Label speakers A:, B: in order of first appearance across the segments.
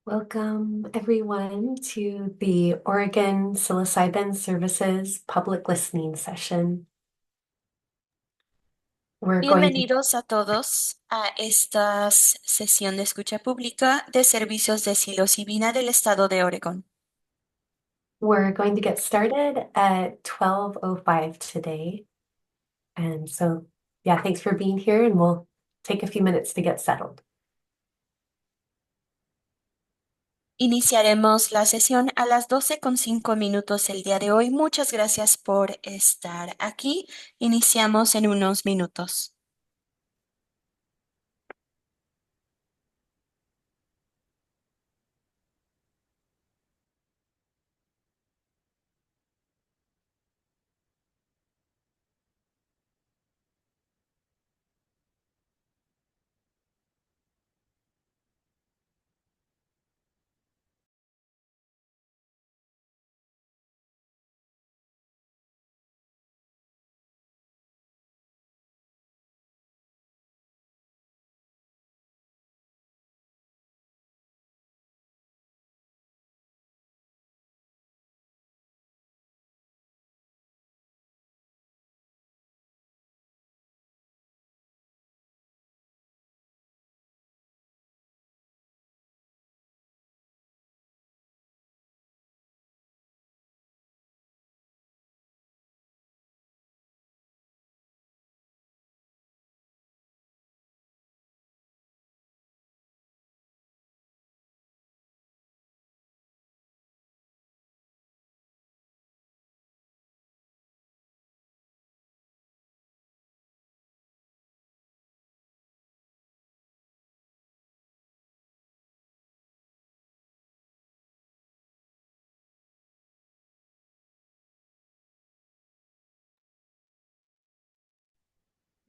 A: Welcome, everyone, to the Oregon Psilocybin Services public listening session. We're going to,
B: Bienvenidos a todos a esta sesión de escucha pública de servicios de psilocibina del estado de Oregón.
A: we're going to get started at 12:05 today. And so, yeah, thanks for being here, and we'll take a few minutes to get settled.
B: Iniciaremos la sesión a las 12:05 el día de hoy. Muchas gracias por estar aquí. Iniciamos en unos minutos.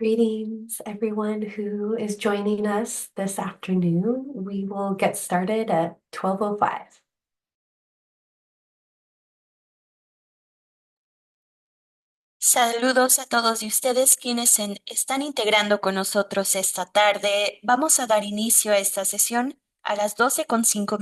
A: Greetings, everyone who is joining us this afternoon. We will get started at 12:05.
B: Saludos a todos de ustedes quienes están integrando con nosotros esta tarde. Vamos a dar inicio a esta sesión a las 12:05.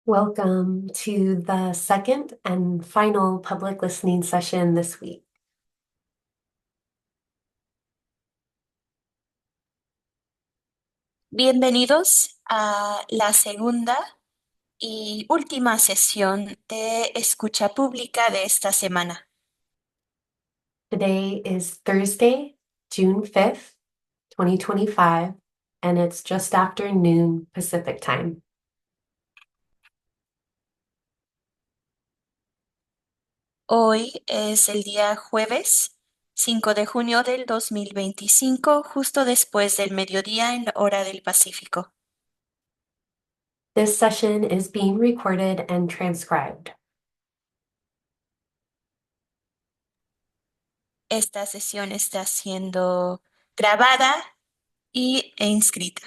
A: Welcome to the second and final public listening session this week.
B: Bienvenidos a la segunda y última sesión de escucha pública de esta semana.
A: Today is Thursday, June 5th, 2025, and it's just after noon Pacific time.
B: Hoy es el día jueves 5 de junio del 2025, justo después del mediodía en la hora del Pacífico.
A: This session is being recorded and transcribed.
B: Esta sesión está siendo grabada e inscrita.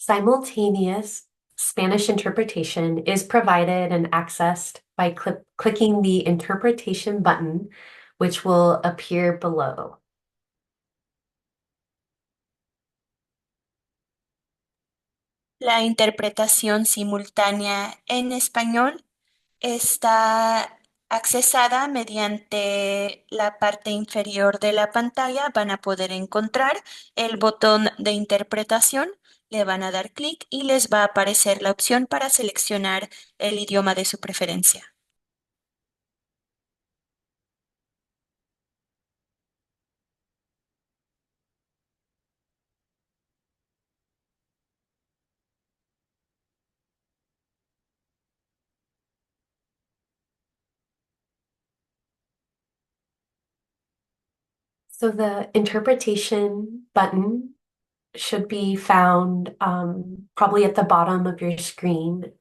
A: Simultaneous Spanish interpretation is provided and accessed by clicking the interpretation button, which will appear below.
B: La interpretación simultánea en español está accesada mediante la parte inferior de la pantalla. Van a poder encontrar el botón de interpretación, le van a dar clic y les va a aparecer la opción para seleccionar el idioma de su preferencia.
A: So the interpretation button should be found probably at the bottom of your screen.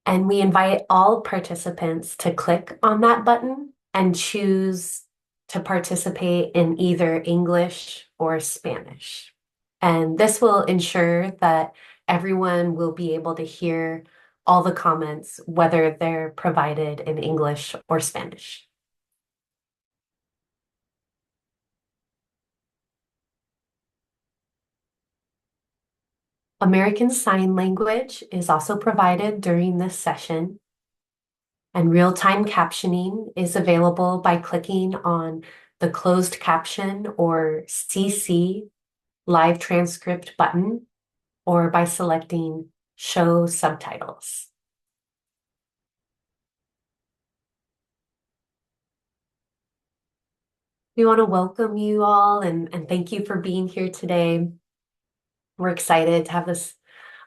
A: And we invite all participants to click on that button and choose to participate in either English or Spanish. And this will ensure that everyone will be able to hear all the comments, whether they're provided in English or Spanish. American Sign Language is also provided during this session, and real-time captioning is available by clicking on the closed caption or CC live transcript button, or by selecting show subtitles. We want to welcome you all and thank you for being here today. We're excited to have this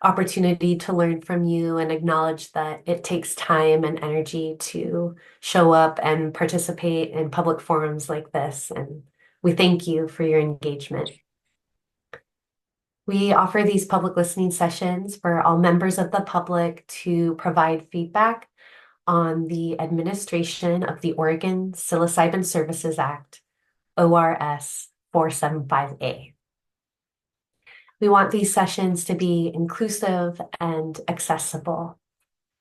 A: opportunity to learn from you and acknowledge that it takes time and energy to show up and participate in public forums like this. And we thank you for your engagement. We offer these public listening sessions for all members of the public to provide feedback on the administration of the Oregon Psilocybin Services Act, ORS 475A. We want these sessions to be inclusive and accessible.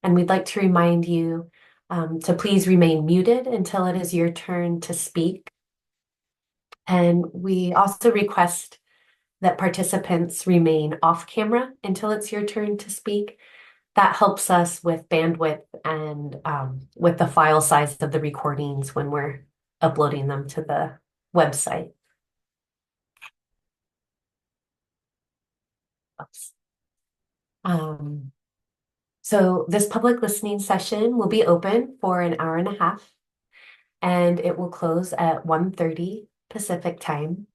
A: And we'd like to remind you to please remain muted until it is your turn to speak. And we also request that participants remain off camera until it's your turn to speak. That helps us with bandwidth and with the file size of the recordings when we're uploading them to the website. Oops. So this public listening session will be open for an hour and a half, and it will close at 1:30 Pacific time.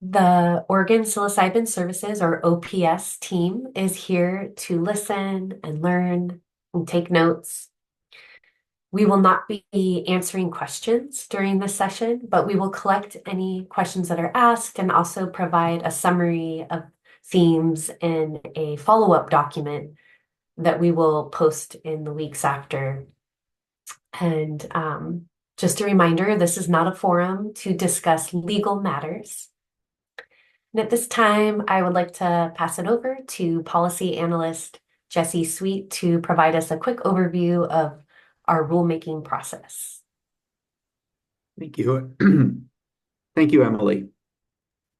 A: The Oregon Psilocybin Services, or OPS team, is here to listen and learn and take notes. We will not be answering questions during this session, but we will collect any questions that are asked and also provide a summary of themes in a follow-up document that we will post in the weeks after. And just a reminder, this is not a forum to discuss legal matters. And at this time, I would like to pass it over to policy analyst Jessie Sweet to provide us a quick overview of our rulemaking process.
C: Thank you. Thank you, Emily.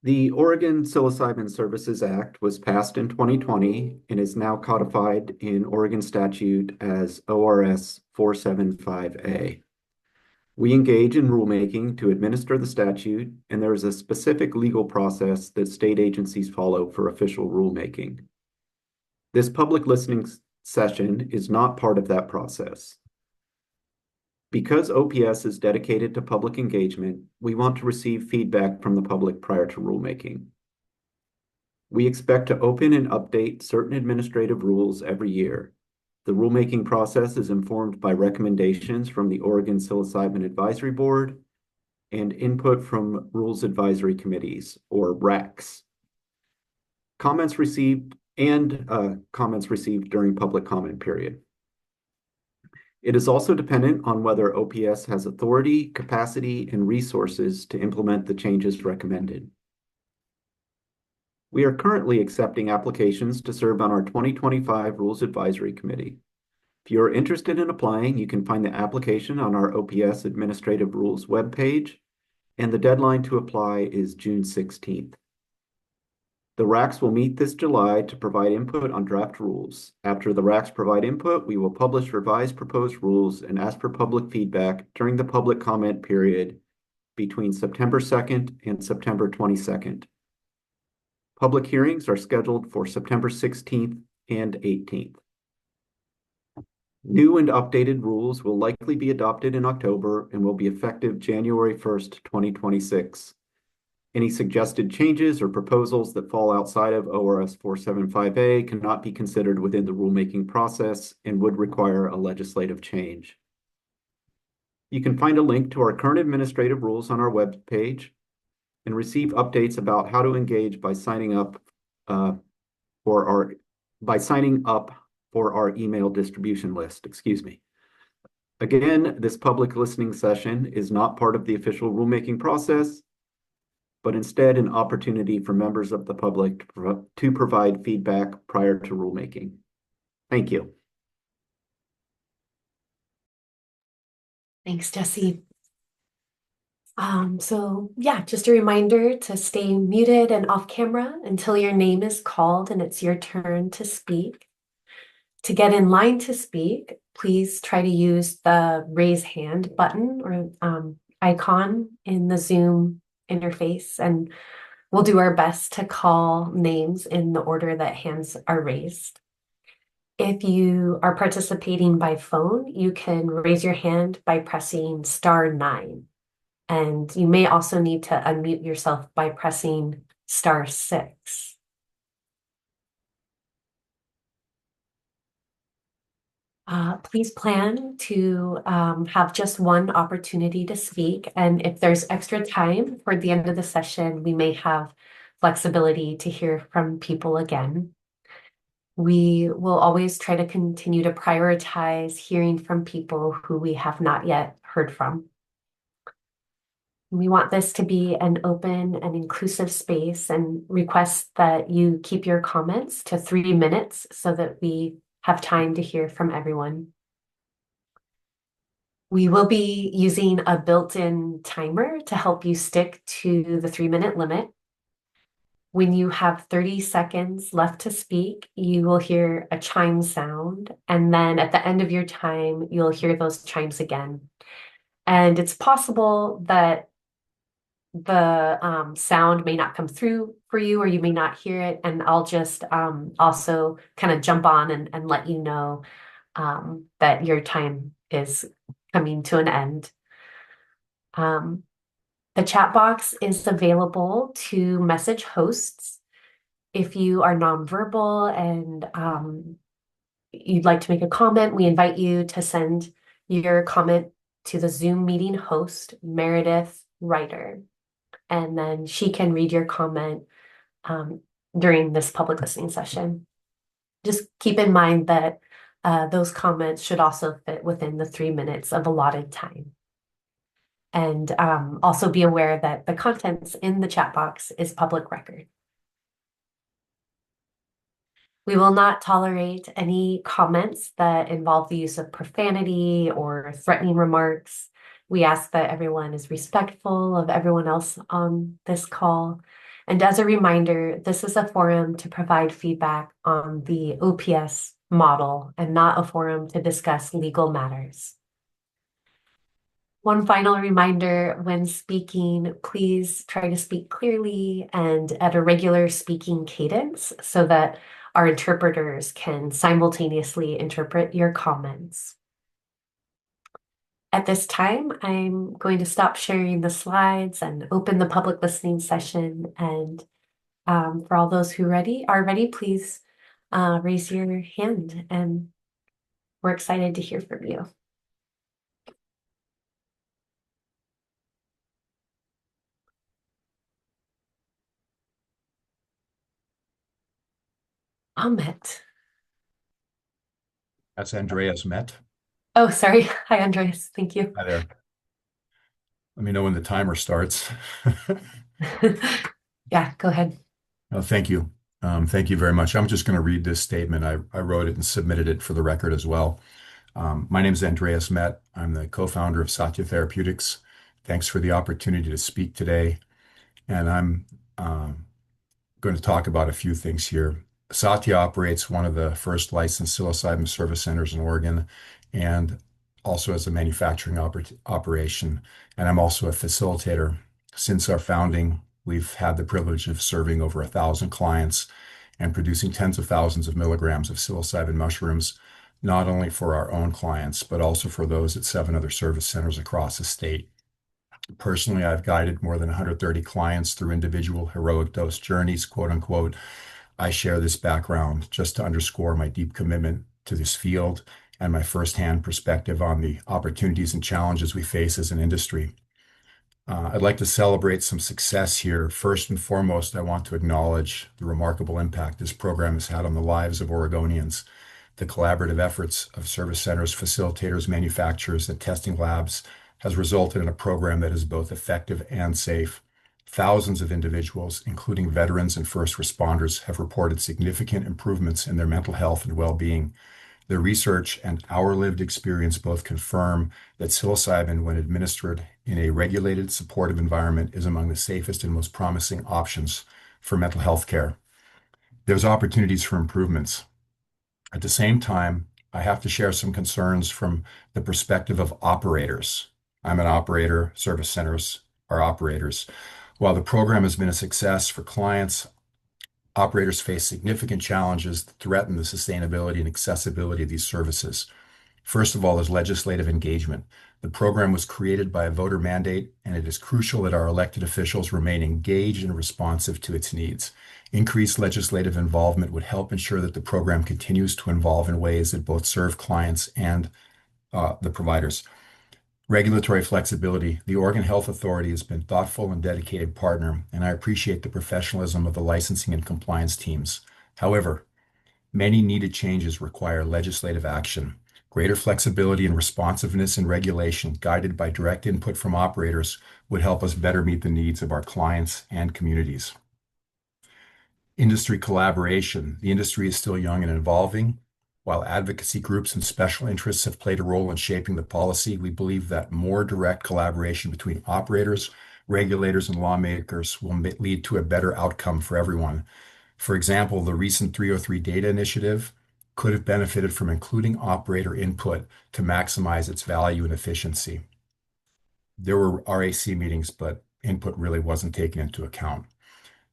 C: The Oregon Psilocybin Services Act was passed in 2020 and is now codified in Oregon statute as ORS 475A. We engage in rulemaking to administer the statute, and there is a specific legal process that state agencies follow for official rulemaking. This public listening session is not part of that process. Because OPS is dedicated to public engagement, we want to receive feedback from the public prior to rulemaking. We expect to open and update certain administrative rules every year. The rulemaking process is informed by recommendations from the Oregon Psilocybin Advisory Board and input from Rules Advisory Committees, or RACs. Comments received during public comment period. It is also dependent on whether OPS has authority, capacity, and resources to implement the changes recommended. We are currently accepting applications to serve on our 2025 Rules Advisory Committee. If you are interested in applying, you can find the application on our OPS Administrative Rules webpage, and the deadline to apply is June 16th. The RACs will meet this July to provide input on draft rules. After the RACs provide input, we will publish revised proposed rules and ask for public feedback during the public comment period between September 2nd and September 22nd. Public hearings are scheduled for September 16th and 18th. New and updated rules will likely be adopted in October and will be effective January 1st, 2026. Any suggested changes or proposals that fall outside of ORS 475A cannot be considered within the rulemaking process and would require a legislative change. You can find a link to our current administrative rules on our webpage and receive updates about how to engage by signing up for our email distribution list. Again, this public listening session is not part of the official rulemaking process, but instead an opportunity for members of the public to provide feedback prior to rulemaking. Thank you.
A: Thanks, Jesse. So yeah, just a reminder to stay muted and off camera until your name is called and it's your turn to speak. To get in line to speak, please try to use the raise hand button or icon in the Zoom interface, and we'll do our best to call names in the order that hands are raised. If you are participating by phone, you can raise your hand by pressing *9. And you may also need to unmute yourself by pressing *6. Please plan to have just one opportunity to speak. And if there's extra time for the end of the session, we may have flexibility to hear from people again. We will always try to continue to prioritize hearing from people who we have not yet heard from. We want this to be an open and inclusive space and request that you keep your comments to 3 minutes so that we have time to hear from everyone. We will be using a built-in timer to help you stick to the 3-minute limit. When you have 30 seconds left to speak, you will hear a chime sound, and then at the end of your time, you'll hear those chimes again. And it's possible that the sound may not come through for you, or you may not hear it, and I'll just also kind of jump on and let you know that your time is coming to an end. The chat box is available to message hosts. If you are nonverbal and you'd like to make a comment, we invite you to send your comment to the Zoom meeting host, Meredith Ryder, and then she can read your comment during this public listening session. Just keep in mind that those comments should also fit within the 3 minutes of allotted time. And also be aware that the contents in the chat box is public record. We will not tolerate any comments that involve the use of profanity or threatening remarks. We ask that everyone is respectful of everyone else on this call. And as a reminder, this is a forum to provide feedback on the OPS model and not a forum to discuss legal matters. One final reminder, when speaking, please try to speak clearly and at a regular speaking cadence so that our interpreters can simultaneously interpret your comments. At this time, I'm going to stop sharing the slides and open the public listening session. And for all those who are ready, please raise your hand, and we're excited to hear from you. Ahmet.
D: That's Andreas Met.
A: Oh, sorry. Hi, Andreas. Thank you.
D: Hi there. Let me know when the timer starts.
A: Yeah, go ahead.
D: Thank you. Thank you very much. I'm just going to read this statement. I wrote it and submitted it for the record as well. My name is Andreas Met. I'm the co-founder of Satya Therapeutics. Thanks for the opportunity to speak today. And I'm going to talk about a few things here. Satya operates one of the first licensed psilocybin service centers in Oregon and also as a manufacturing operation. And I'm also a facilitator. Since our founding, we've had the privilege of serving over 1,000 clients and producing tens of thousands of milligrams of psilocybin mushrooms, not only for our own clients, but also for those at 7 other service centers across the state. Personally, I've guided more than 130 clients through individual heroic dose journeys, quote unquote. I share this background just to underscore my deep commitment to this field and my firsthand perspective on the opportunities and challenges we face as an industry. I'd like to celebrate some success here. First and foremost, I want to acknowledge the remarkable impact this program has had on the lives of Oregonians. The collaborative efforts of service centers, facilitators, manufacturers, and testing labs has resulted in a program that is both effective and safe. Thousands of individuals, including veterans and first responders, have reported significant improvements in their mental health and well-being. The research and our lived experience both confirm that psilocybin, when administered in a regulated, supportive environment, is among the safest and most promising options for mental health care. There's opportunities for improvements. At the same time, I have to share some concerns from the perspective of operators. I'm an operator, service centers are operators. While the program has been a success for clients, operators face significant challenges that threaten the sustainability and accessibility of these services. First of all, is legislative engagement. The program was created by a voter mandate, and it is crucial that our elected officials remain engaged and responsive to its needs. Increased legislative involvement would help ensure that the program continues to evolve in ways that both serve clients and the providers. Regulatory flexibility. The Oregon Health Authority has been thoughtful and dedicated partner, and I appreciate the professionalism of the licensing and compliance teams. However, many needed changes require legislative action. Greater flexibility and responsiveness in regulation, guided by direct input from operators, would help us better meet the needs of our clients and communities. Industry collaboration. The industry is still young and evolving. While advocacy groups and special interests have played a role in shaping the policy, we believe that more direct collaboration between operators, regulators, and lawmakers will lead to a better outcome for everyone. For example, the recent 303 data initiative could have benefited from including operator input to maximize its value and efficiency. There were RAC meetings, but input really wasn't taken into account.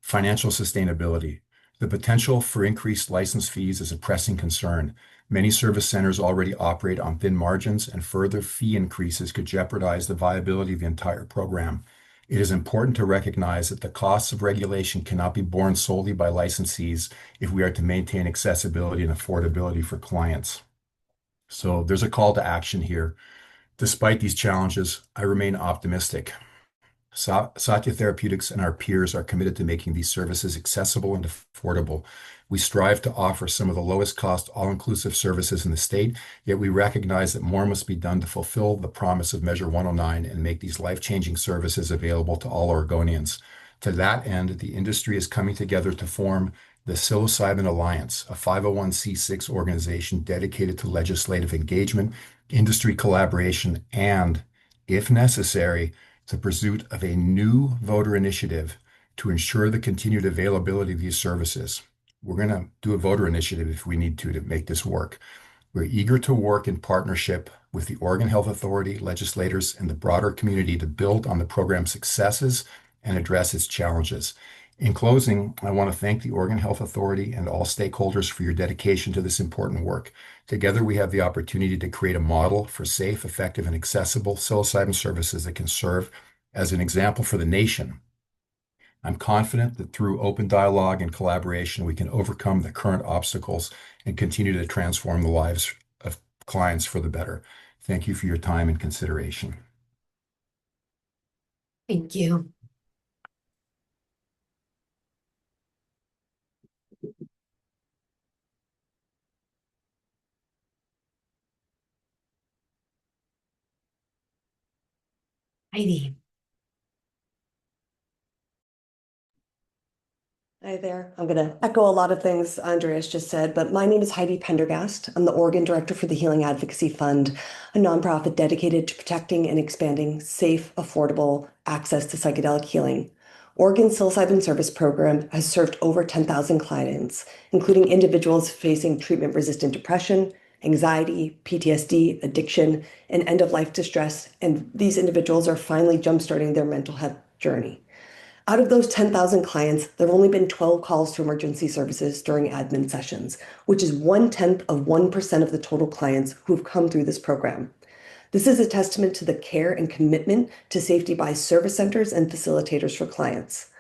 D: Financial sustainability. The potential for increased license fees is a pressing concern. Many service centers already operate on thin margins, and further fee increases could jeopardize the viability of the entire program. It is important to recognize that the costs of regulation cannot be borne solely by licensees if we are to maintain accessibility and affordability for clients. So there's a call to action here. Despite these challenges, I remain optimistic. Satya Therapeutics and our peers are committed to making these services accessible and affordable. We strive to offer some of the lowest cost, all-inclusive services in the state, yet we recognize that more must be done to fulfill the promise of Measure 109 and make these life-changing services available to all Oregonians. To that end, the industry is coming together to form the Psilocybin Alliance, a 501c6 organization dedicated to legislative engagement, industry collaboration, and, if necessary, the pursuit of a new voter initiative to ensure the continued availability of these services. We're going to do a voter initiative if we need to make this work. We're eager to work in partnership with the Oregon Health Authority, legislators, and the broader community to build on the program's successes and address its challenges. In closing, I want to thank the Oregon Health Authority and all stakeholders for your dedication to this important work. Together, we have the opportunity to create a model for safe, effective, and accessible psilocybin services that can serve as an example for the nation. I'm confident that through open dialogue and collaboration, we can overcome the current obstacles and continue to transform the lives of clients for the better. Thank you for your time and consideration.
A: Thank you. Heidi.
E: Hi there. I'm going to echo a lot of things Andreas just said, but my name is Heidi Pendergast. I'm the Oregon Director for the Healing Advocacy Fund, a nonprofit dedicated to protecting and expanding safe, affordable access to psychedelic healing. Oregon's psilocybin service program has served over 10,000 clients, including individuals facing treatment-resistant depression, anxiety, PTSD, addiction, and end-of-life distress, and these individuals are finally jumpstarting their mental health journey. Out of those 10,000 clients, there have only been 12 calls to emergency services during admin sessions, which is 1/10 of 1% of the total clients who have come through this program. This is a testament to the care and commitment to safety by service centers and facilitators for clients.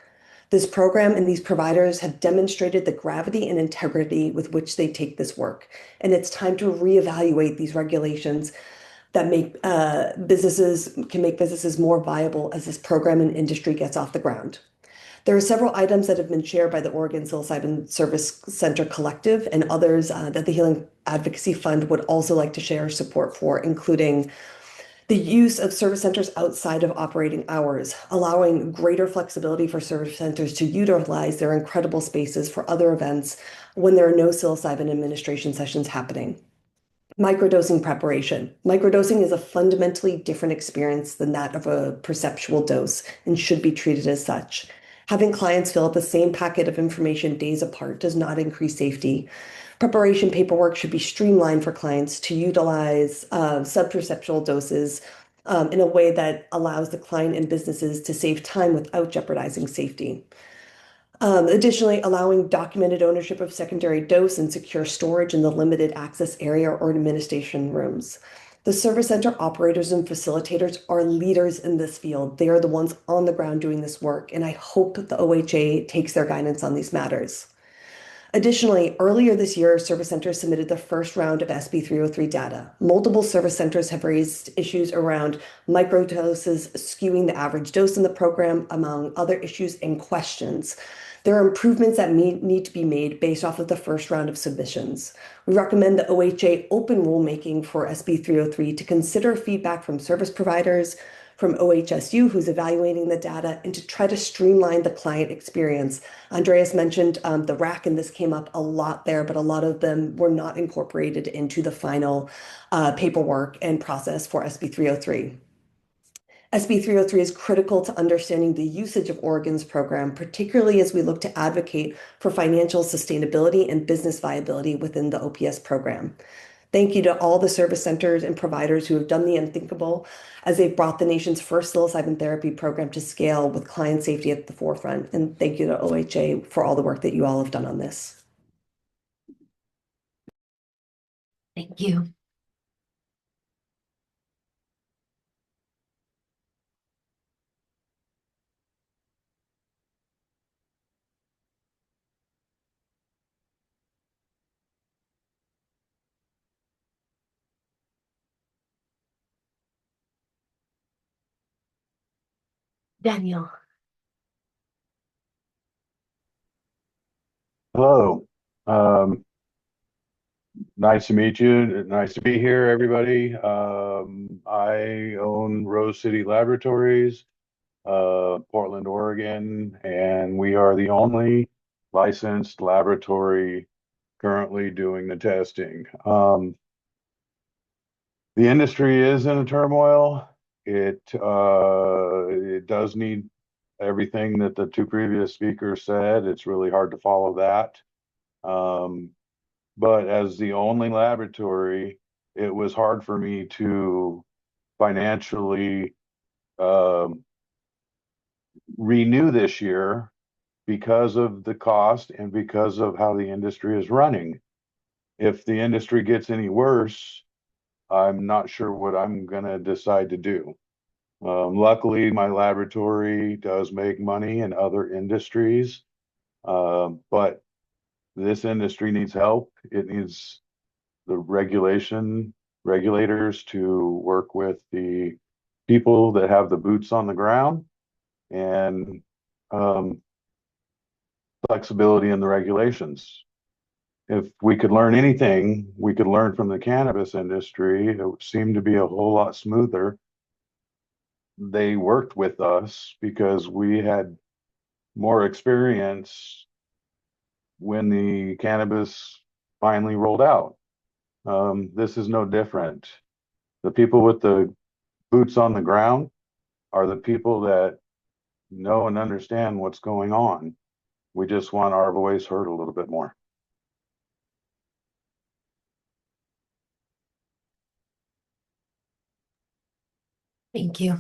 E: This program and these providers have demonstrated the gravity and integrity with which they take this work. And it's time to reevaluate these regulations that can make businesses more viable as this program and industry gets off the ground. There are several items that have been shared by the Oregon Psilocybin Service Center Collective and others that the Healing Advocacy Fund would also like to share support for, including the use of service centers outside of operating hours, allowing greater flexibility for service centers to utilize their incredible spaces for other events when there are no psilocybin administration sessions happening. Microdosing preparation. Microdosing is a fundamentally different experience than that of a perceptual dose and should be treated as such. Having clients fill out the same packet of information days apart does not increase safety. Preparation paperwork should be streamlined for clients to utilize subperceptual doses in a way that allows the client and businesses to save time without jeopardizing safety. Additionally, allowing documented ownership of secondary dose and secure storage in the limited access area or administration rooms. The service center operators and facilitators are leaders in this field. They are the ones on the ground doing this work, and I hope the OHA takes their guidance on these matters. Additionally, earlier this year, service centers submitted the first round of SB 303 data. Multiple service centers have raised issues around microdoses skewing the average dose in the program, among other issues and questions. There are improvements that need to be made based off of the first round of submissions. We recommend the OHA open rulemaking for SB 303 to consider feedback from service providers, from OHSU, who's evaluating the data, and to try to streamline the client experience. Andreas mentioned the RAC, and this came up a lot there, but a lot of them were not incorporated into the final paperwork and process for SB 303. SB 303 is critical to understanding the usage of Oregon's program, particularly as we look to advocate for financial sustainability and business viability within the OPS program. Thank you to all the service centers and providers who have done the unthinkable as they've brought the nation's first psilocybin therapy program to scale with client safety at the forefront. And thank you to OHA for all the work that you all have done on this.
A: Thank you. Daniel.
F: Hello. Nice to meet you. Nice to be here, everybody. I own Rose City Laboratories, Portland, Oregon, and we are the only licensed laboratory currently doing the testing. The industry is in a turmoil. It does need everything that the two previous speakers said. It's really hard to follow that. But as the only laboratory, it was hard for me to financially renew this year because of the cost and because of how the industry is running. If the industry gets any worse, I'm not sure what I'm going to decide to do. Luckily, my laboratory does make money in other industries, but this industry needs help. It needs the regulators to work with the people that have the boots on the ground, and flexibility in the regulations. If we could learn anything, we could learn from the cannabis industry. It seemed to be a whole lot smoother. They worked with us because we had more experience when the cannabis finally rolled out. This is no different. The people with the boots on the ground are the people that know and understand what's going on. We just want our voice heard a little bit more.
A: Thank you.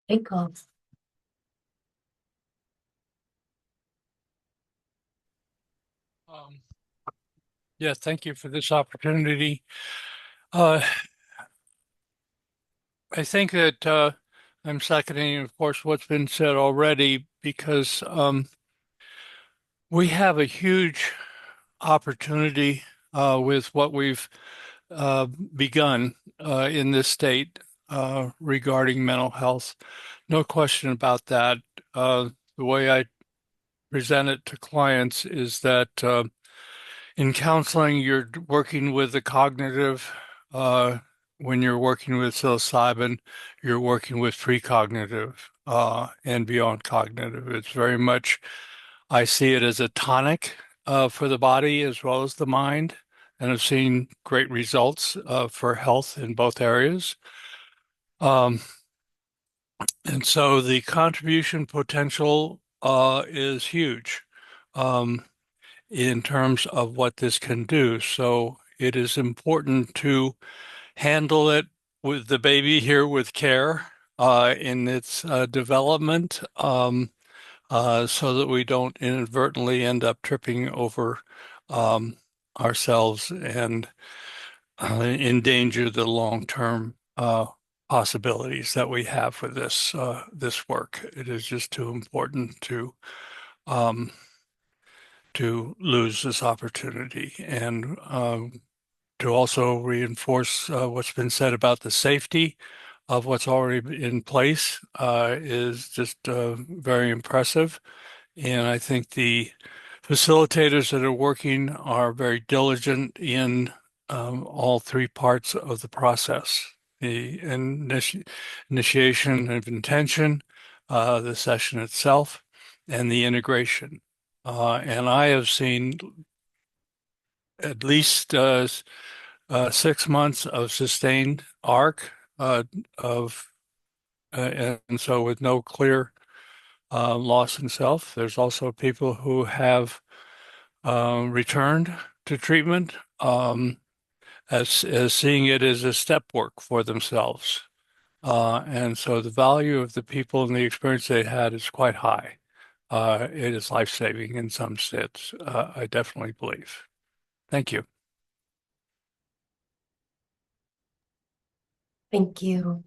A: Ankles.
G: Yeah, thank you for this opportunity. Uh, I think that I'm seconding, of course, what's been said already because we have a huge opportunity with what we've begun in this state regarding mental health. No question about that. The way I present it to clients is that in counseling, you're working with the cognitive. When you're working with psilocybin, you're working with precognitive and beyond cognitive. It's very much, I see it as a tonic for the body as well as the mind, and I've seen great results for health in both areas. Um, and so the contribution potential is huge. In terms of what this can do. So it is important to handle it with the baby here with care in its development so that we don't inadvertently end up tripping over ourselves and endanger the long-term possibilities that we have for this work. It is just too important um, to lose this opportunity and to also reinforce what's been said about the safety of what's already in place is just very impressive. And I think the facilitators that are working are very diligent in all three parts of the process. The initiation of intention, the session itself, and the integration. And I have seen at least 6 months of sustained arc of, and so with no clear loss in self. There's also people who have returned to treatment as seeing it as a step work for themselves. And so the value of the people and the experience they had is quite high. It is life-saving in some sense, I definitely believe. Thank you.
A: Thank you.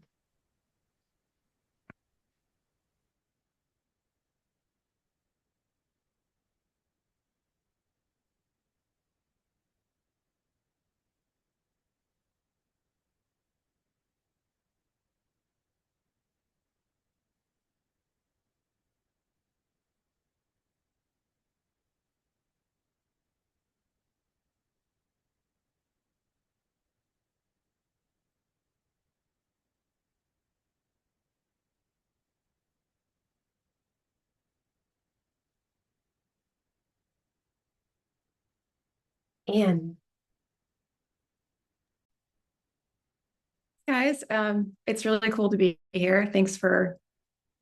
A: Anne.
H: Guys, it's really cool to be here. Thanks for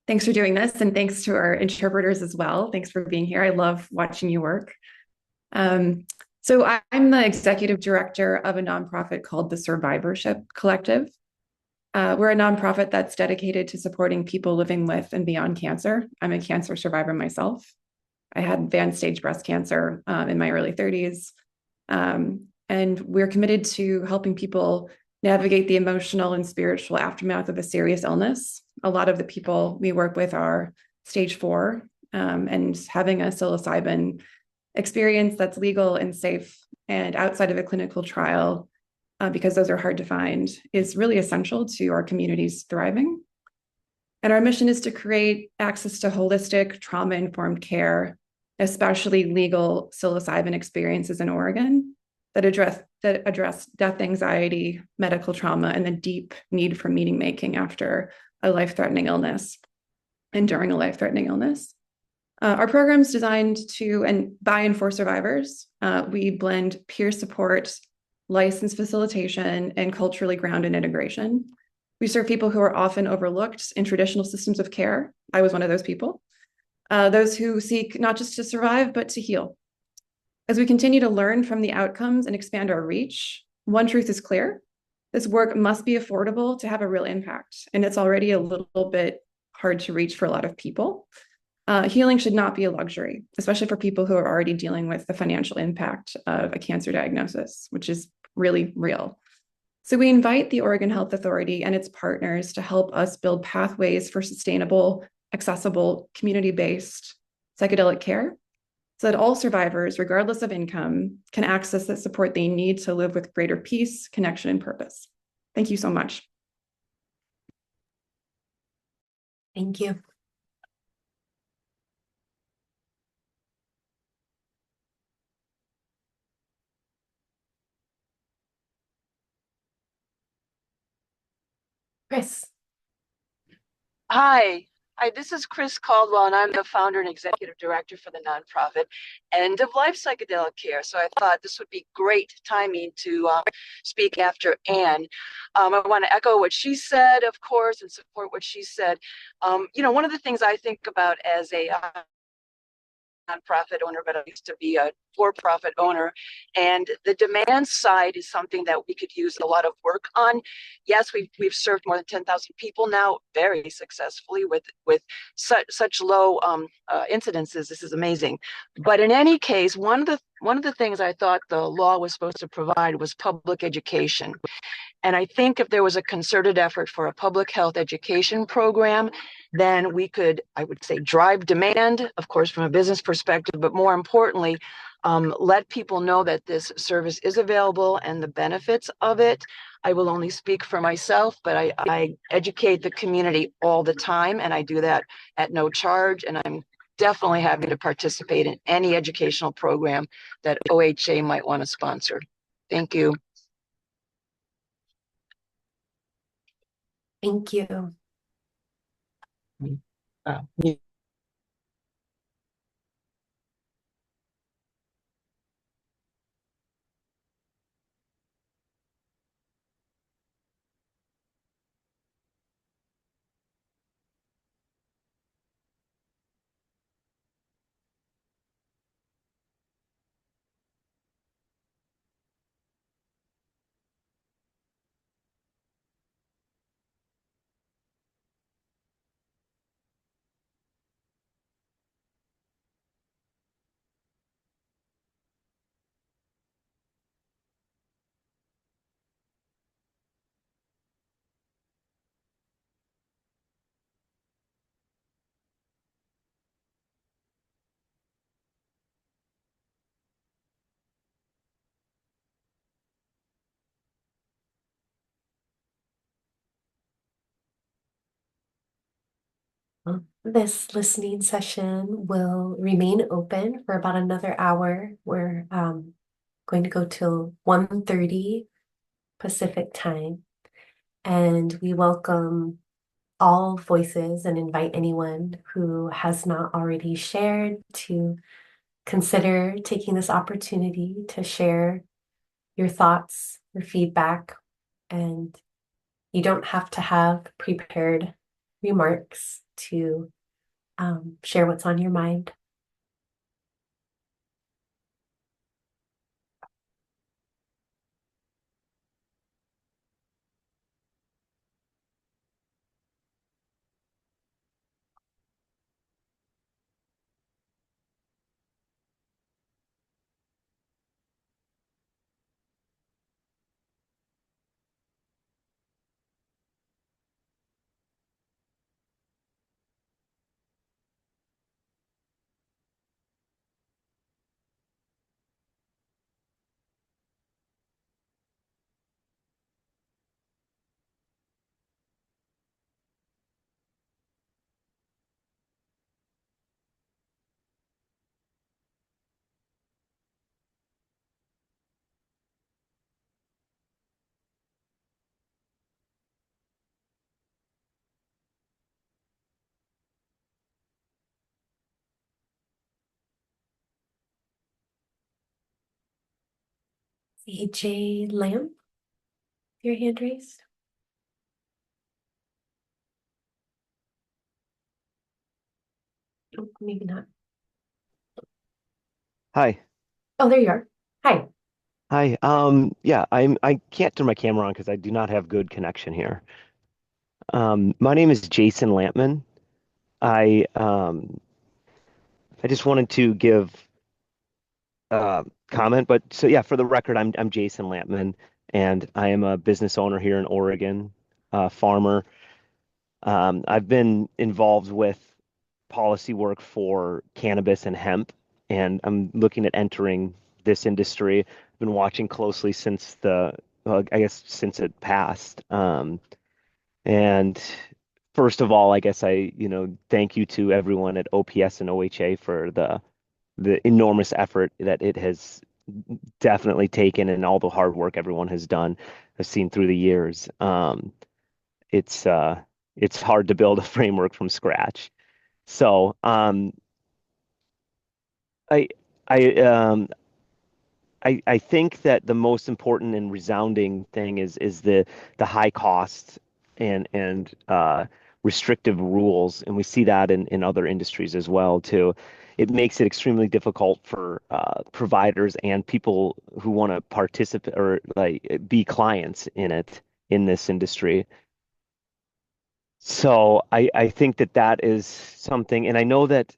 H: doing this, and thanks to our interpreters as well. Thanks for being here. I love watching you work. I'm the executive director of a nonprofit called the Survivorship Collective. We're a nonprofit that's dedicated to supporting people living with and beyond cancer. I'm a cancer survivor myself. I had advanced stage breast cancer in my early 30s. And we're committed to helping people navigate the emotional and spiritual aftermath of a serious illness. A lot of the people we work with are stage 4, and having a psilocybin experience that's legal and safe and outside of a clinical trial, because those are hard to find, is really essential to our community's thriving. And our mission is to create access to holistic, trauma-informed care, especially legal psilocybin experiences in Oregon that address death anxiety, medical trauma, and the deep need for meaning making after a life-threatening illness and during a life-threatening illness. Our program is designed to, and by and for survivors. We blend peer support, licensed facilitation, and culturally grounded integration. We serve people who are often overlooked in traditional systems of care. I was one of those people. Those who seek not just to survive, but to heal. As we continue to learn from the outcomes and expand our reach, one truth is clear. This work must be affordable to have a real impact, and it's already a little bit hard to reach for a lot of people. Healing should not be a luxury, especially for people who are already dealing with the financial impact of a cancer diagnosis, which is really real. So we invite the Oregon Health Authority and its partners to help us build pathways for sustainable, accessible, community-based psychedelic care so that all survivors, regardless of income, can access the support they need to live with greater peace, connection, and purpose. Thank you so much.
A: Thank you. Chris.
I: Hi. Hi, this is Chris Caldwell, and I'm the founder and executive director for the nonprofit End of Life Psychedelic Care. So I thought this would be great timing to speak after Anne. I want to echo what she said, of course, and support what she said. One of the things I think about as a nonprofit owner, but I used to be a for-profit owner. And the demand side is something that we could use a lot of work on. Yes, we've served more than 10,000 people now very successfully with such low incidences. This is amazing. But in any case, one of the things I thought the law was supposed to provide was public education. And I think if there was a concerted effort for a public health education program, then we could, I would say, drive demand, of course, from a business perspective, but more importantly, let people know that this service is available and the benefits of it. I will only speak for myself, but I educate the community all the time, and I do that at no charge. And I'm definitely happy to participate in any educational program that OHA might want to sponsor. Thank you.
A: Thank you. This listening session will remain open for about another hour. We're going to go till 1:30 Pacific time, and we welcome all voices and invite anyone who has not already shared to consider taking this opportunity to share your thoughts, your feedback, and you don't have to have prepared remarks to share what's on your mind. AJ Lamb, your hand raised. Oh, maybe not.
J: Hi.
A: Oh, there you are. Hi.
J: Hi. Yeah, I can't turn my camera on because I do not have good connection here. My name is Jason Lampman. I I just wanted to give comment, but so yeah, for the record, I'm Jason Lampman, and I am a business owner here in Oregon, farmer. I've been involved with policy work for cannabis and hemp, and I'm looking at entering this industry. I've been watching closely since well, I guess since it passed. And first of all, I guess thank you to everyone at OPS and OHA for the enormous effort that it has definitely taken and all the hard work everyone has done. I've seen through the years. It's uh, it's hard to build a framework from scratch. So I I I think that the most important and resounding thing is the high costs and restrictive rules, and we see that in other industries as well too. It makes it extremely difficult for providers and people who want to participate or like be clients in this industry. So I think that that is something, and I know that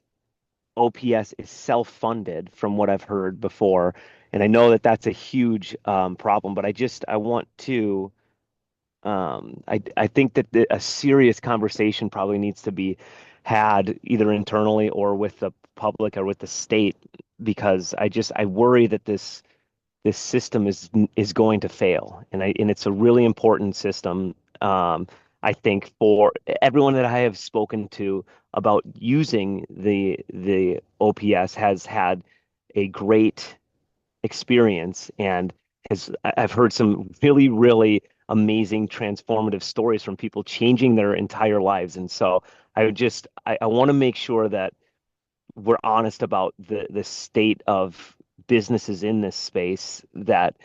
J: OPS is self-funded from what I've heard before, and I know that that's a huge problem. But I want to I think that a serious conversation probably needs to be had either internally or with the public or with the state because I worry that this system is going to fail, and it's a really important system. I think for everyone that I have spoken to about using the OPS has had a great experience and I've heard some really amazing transformative stories from people changing their entire lives. And so I want to make sure that we're honest about the state of businesses in this space that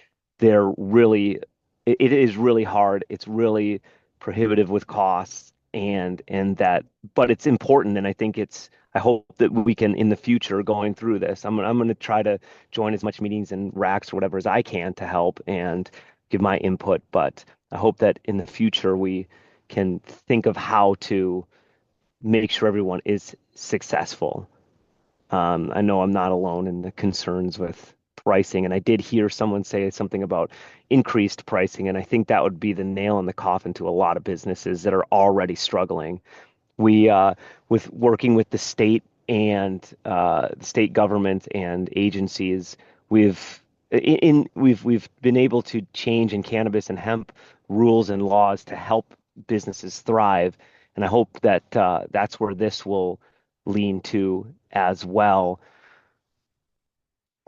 J: it is really hard. It's really prohibitive with costs and that but it's important and I hope that we can in the future going through this. I'm going to try to join as much meetings and racks or whatever as I can to help and give my input, but I hope that in the future we can think of how to make sure everyone is successful. I know I'm not alone in the concerns with pricing, and I did hear someone say something about increased pricing, and I think that would be the nail in the coffin to a lot of businesses that are already struggling. We, with working with the state and the state government and agencies, we've been able to change in cannabis and hemp rules and laws to help businesses thrive, and I hope that that's where this will lean to as well.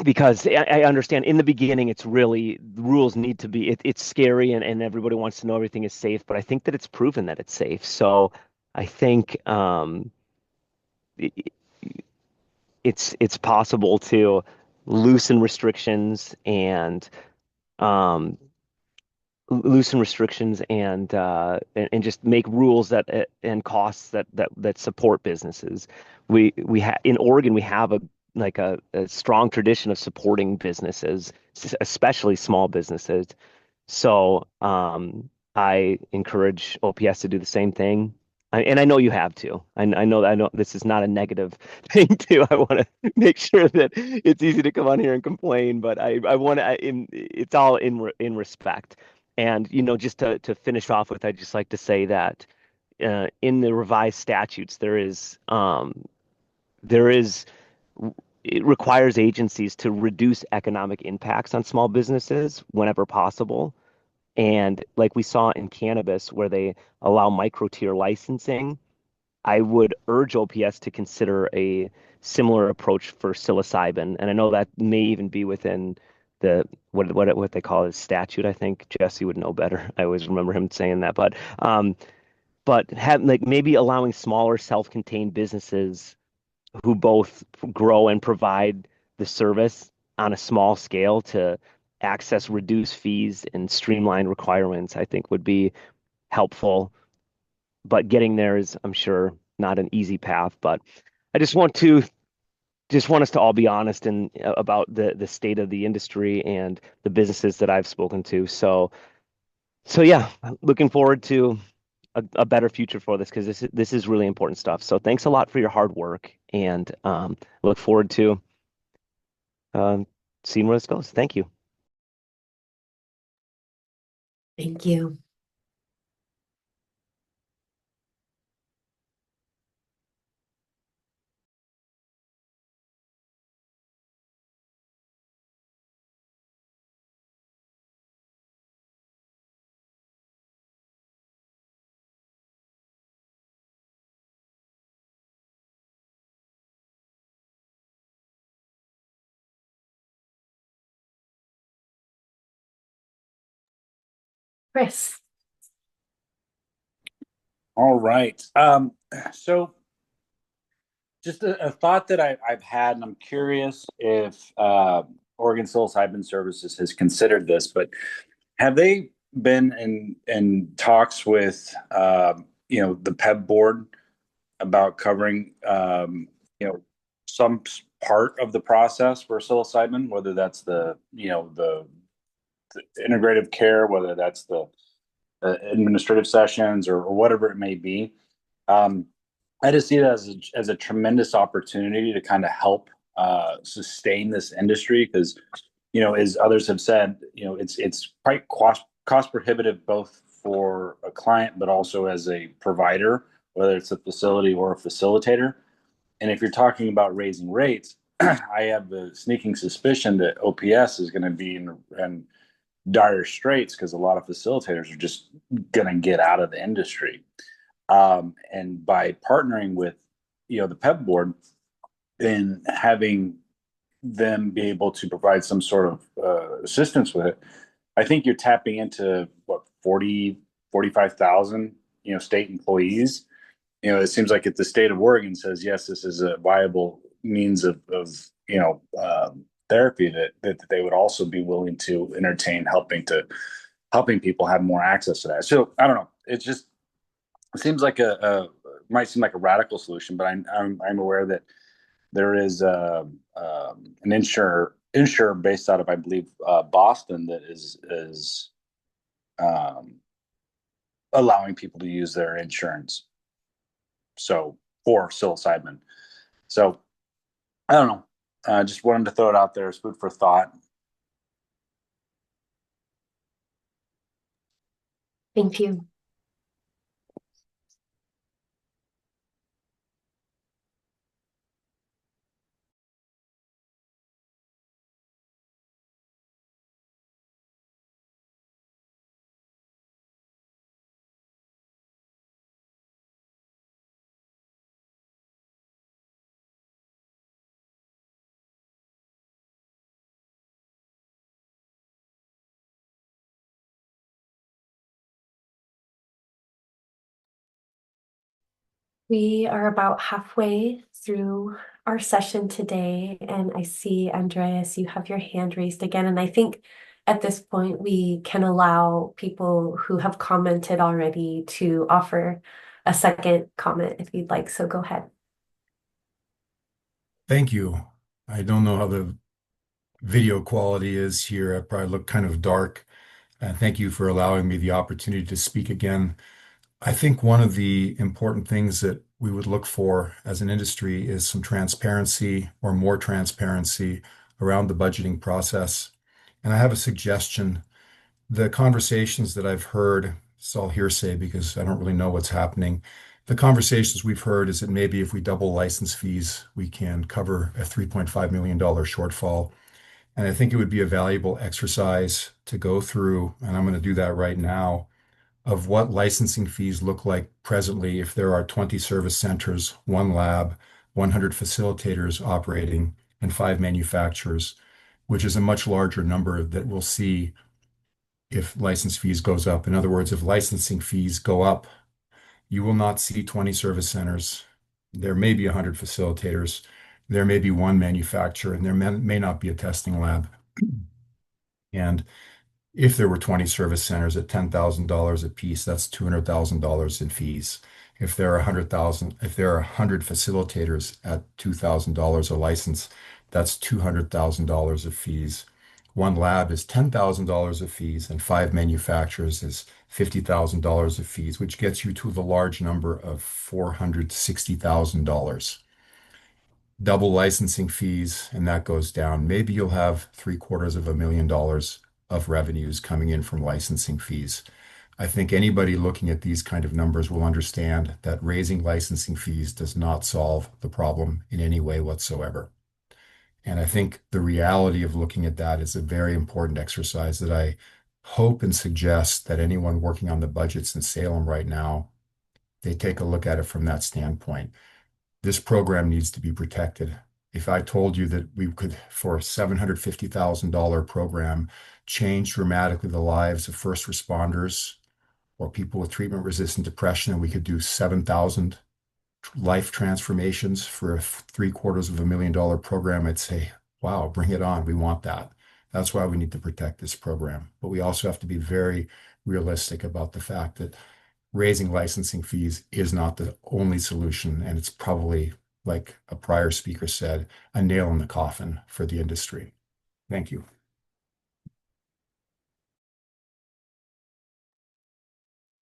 J: Because I understand in the beginning, it's really the rules need to be it's scary and everybody wants to know everything is safe, but I think that it's proven that it's safe. So I think it, it's possible to loosen restrictions um, and just make rules that and costs that support businesses. We have in Oregon we have a strong tradition of supporting businesses, especially small businesses. So I encourage OPS to do the same thing. And I know you have to. I know this is not a negative thing too. I want to make sure that it's easy to come on here and complain, but I want to. It's all in respect. And just to finish off with, I'd just like to say that in the revised statutes, there is it requires agencies to reduce economic impacts on small businesses whenever possible. And like we saw in cannabis, where they allow micro tier licensing, I would urge OPS to consider a similar approach for psilocybin. And I know that may even be within the what they call it statute. I think Jesse would know better. I always remember him saying that. But have like maybe allowing smaller self-contained businesses who both grow and provide the service on a small scale to access reduced fees and streamlined requirements, I think would be helpful. But getting there is, I'm sure, not an easy path. But I just want us to all be honest and about the state of the industry and the businesses that I've spoken to. So yeah, looking forward to a better future for this because this is really important stuff. So thanks a lot for your hard work and look forward to um, seeing where this goes. Thank you.
A: Thank you. Chris.
K: All right. So just a thought that I've had, and I'm curious if Oregon Psilocybin Services has considered this, but have they been in talks with the PEB board about covering some part of the process for psilocybin, whether that's the integrative care, whether that's the administrative sessions or whatever it may be. I just see it as a tremendous opportunity to kind of help sustain this industry because, as others have said, it's quite cost prohibitive both for a client but also as a provider, whether it's a facility or a facilitator. And if you're talking about raising rates, I have the sneaking suspicion that OPS is going to be in dire straits because a lot of facilitators are just going to get out of the industry. And by partnering with, the PEB board and having them be able to provide some sort of assistance with it, I think you're tapping into what 45,000, state employees. It seems like if the state of Oregon says, yes, this is a viable means of therapy that they would also be willing to entertain helping people have more access to that. So I don't know. It seems like might seem like a radical solution, but I'm aware that there is an insurer based out of, I believe, Boston that is allowing people to use their insurance. So for psilocybin. So I don't know. Just wanted to throw it out there as food for thought.
A: Thank you. We are about halfway through our session today, and I see, Andreas, you have your hand raised again. And I think at this point, we can allow people who have commented already to offer a second comment if you'd like. So go ahead.
D: Thank you. I don't know how the video quality is here. I probably look kind of dark. Thank you for allowing me the opportunity to speak again. I think one of the important things that we would look for as an industry is some transparency or more transparency around the budgeting process. And I have a suggestion. The conversations that I've heard, it's all hearsay because I don't really know what's happening. The conversations we've heard is that maybe if we double license fees, we can cover a $3.5 million shortfall. And I think it would be a valuable exercise to go through, and I'm going to do that right now, of what licensing fees look like presently if there are 20 service centers, one lab, 100 facilitators operating, and 5 manufacturers, which is a much larger number that we'll see if license fees goes up. In other words, if licensing fees go up, you will not see 20 service centers. There may be 100 facilitators. There may be one manufacturer, and there may not be a testing lab. And if there were 20 service centers at $10,000 a piece, that's $200,000 in fees. If there are 100 facilitators at $2,000 a license, that's $200,000 of fees. One lab is $10,000 of fees, and five manufacturers is $50,000 of fees, which gets you to the large number of $460,000. Double licensing fees, and that goes down. Maybe you'll have $750,000 of revenues coming in from licensing fees. I think anybody looking at these kind of numbers will understand that raising licensing fees does not solve the problem in any way whatsoever. And I think the reality of looking at that is a very important exercise that I hope and suggest that anyone working on the budgets in Salem right now, they take a look at it from that standpoint. This program needs to be protected. If I told you that we could, for a $750,000 program, change dramatically the lives of first responders or people with treatment-resistant depression, and we could do 7,000 life transformations for a $750,000 program, I'd say, wow, bring it on. We want that. That's why we need to protect this program. But we also have to be very realistic about the fact that raising licensing fees is not the only solution. And it's probably, like a prior speaker said, a nail in the coffin for the industry. Thank you.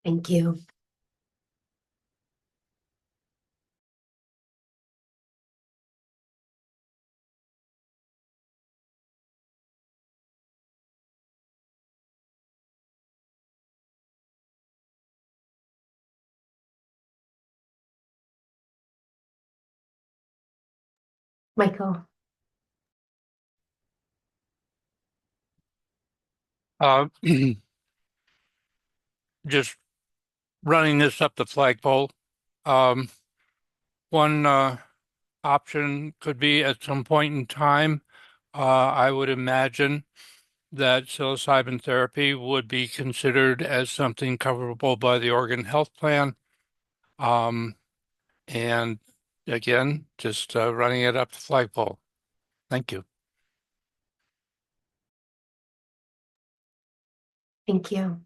A: Thank you. Michael.
G: Uh, just running this up the flagpole. Um, one option could be at some point in time, I would imagine that psilocybin therapy would be considered as something coverable by the Oregon Health Plan. And again, just running it up the flagpole. Thank you.
A: Thank you.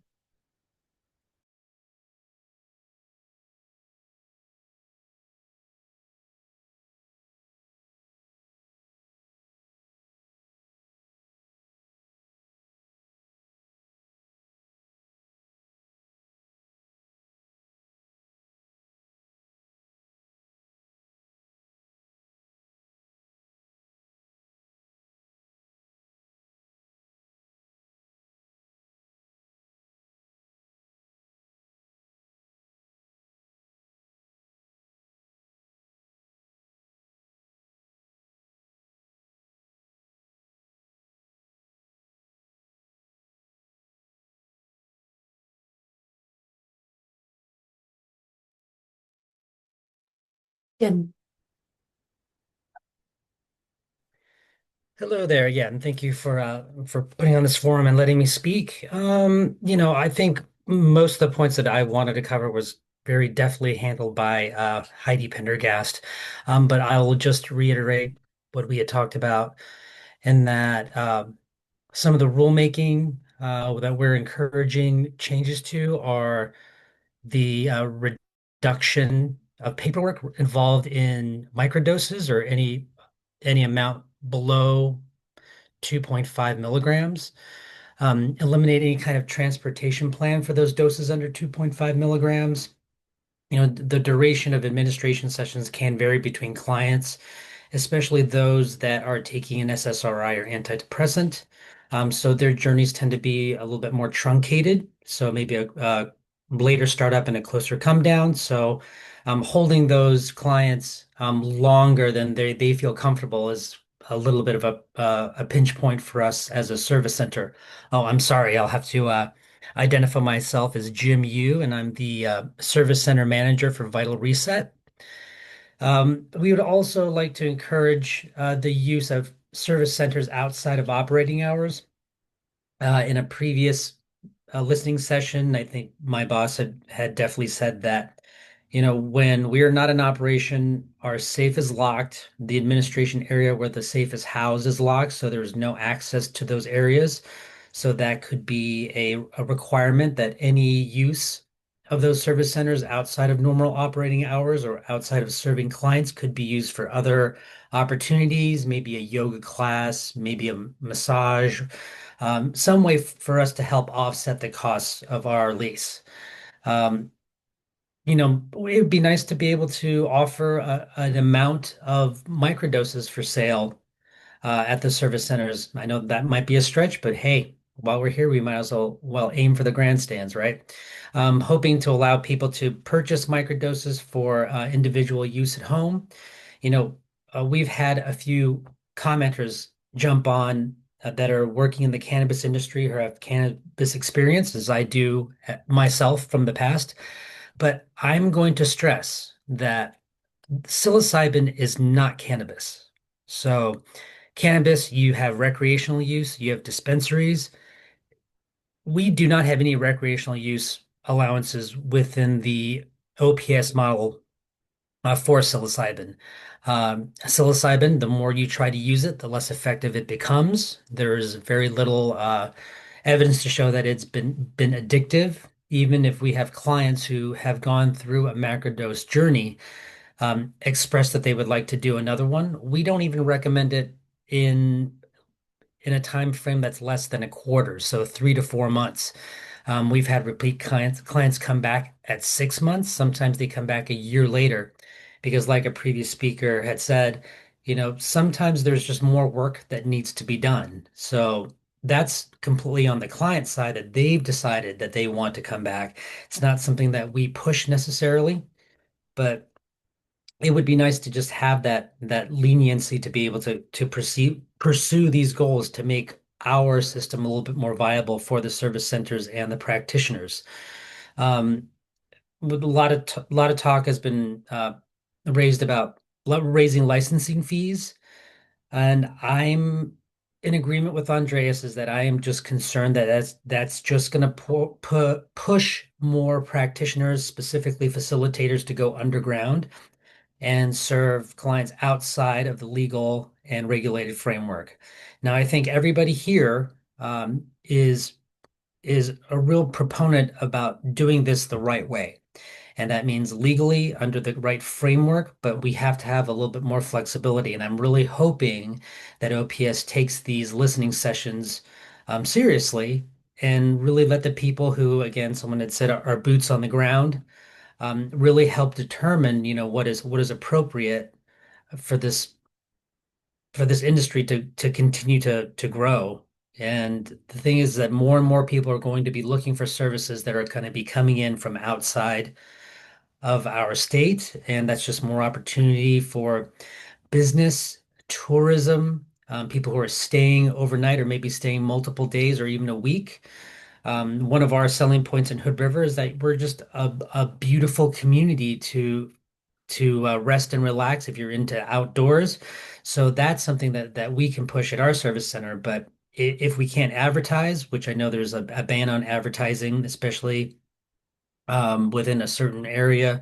A: Good.
L: Hello there, yeah, and thank you for putting on this forum and letting me speak. I think most of the points that I wanted to cover was very deftly handled by Heidi Pendergast. But I will just reiterate what we had talked about in that some of the rulemaking that we're encouraging changes to are the reduction of paperwork involved in microdoses or any amount below 2.5 milligrams. Eliminate any kind of transportation plan for those doses under 2.5 milligrams. The duration of administration sessions can vary between clients, especially those that are taking an SSRI or antidepressant. So their journeys tend to be a little bit more truncated. So maybe a later startup and a closer come down. So holding those clients longer than they feel comfortable is a little bit of a pinch point for us as a service center. Oh, I'm sorry. I'll have to identify myself as Jim Yu, and I'm the service center manager for Vital Reset. We would also like to encourage the use of service centers outside of operating hours. In a previous listening session, I think my boss had definitely said that, when we are not in operation, our safe is locked. The administration area where the safe is housed is locked, so there's no access to those areas. So that could be a requirement that any use of those service centers outside of normal operating hours or outside of serving clients could be used for other opportunities, maybe a yoga class, maybe a massage, some way for us to help offset the costs of our lease. Um, it would be nice to be able to offer an amount of microdoses for sale at the service centers. I know that might be a stretch, but hey, while we're here, we might as well aim for the grandstands, right? Hoping to allow people to purchase microdoses for individual use at home. You know, we've had a few commenters jump on that are working in the cannabis industry or have cannabis experience, as I do myself from the past. But I'm going to stress that psilocybin is not cannabis. So, cannabis, you have recreational use, you have dispensaries. We do not have any recreational use allowances within the OPS model for psilocybin. Psilocybin, the more you try to use it, the less effective it becomes. There's very little evidence to show that it's been addictive. Even if we have clients who have gone through a macrodose journey, express that they would like to do another one, we don't even recommend it in in a time frame that's less than a quarter, so 3 to 4 months. We've had repeat clients come back at 6 months. Sometimes they come back a year later because, like a previous speaker had said, sometimes there's just more work that needs to be done. So that's completely on the client side that they've decided that they want to come back. It's not something that we push necessarily, but it would be nice to just have that leniency to be able to pursue these goals to make our system a little bit more viable for the service centers and the practitioners. With a lot of talk has been raised about raising licensing fees, and I'm in agreement with Andreas is that I am just concerned that that's just going to push more practitioners, specifically facilitators, to go underground and serve clients outside of the legal and regulated framework. Now, I think everybody here is a real proponent about doing this the right way. And that means legally under the right framework, but we have to have a little bit more flexibility. And I'm really hoping that OPS takes these listening sessions seriously and really let the people who, again, someone had said are boots on the ground, really help determine, what is appropriate for this industry to continue to grow. And the thing is that more and more people are going to be looking for services that are going to be coming in from outside of our state, and that's just more opportunity for business, tourism, people who are staying overnight or maybe staying multiple days or even a week. One of our selling points in Hood River is that we're just a beautiful community to rest and relax if you're into outdoors. So that's something that we can push at our service center. But if we can't advertise, which I know there's a ban on advertising, especially within a certain area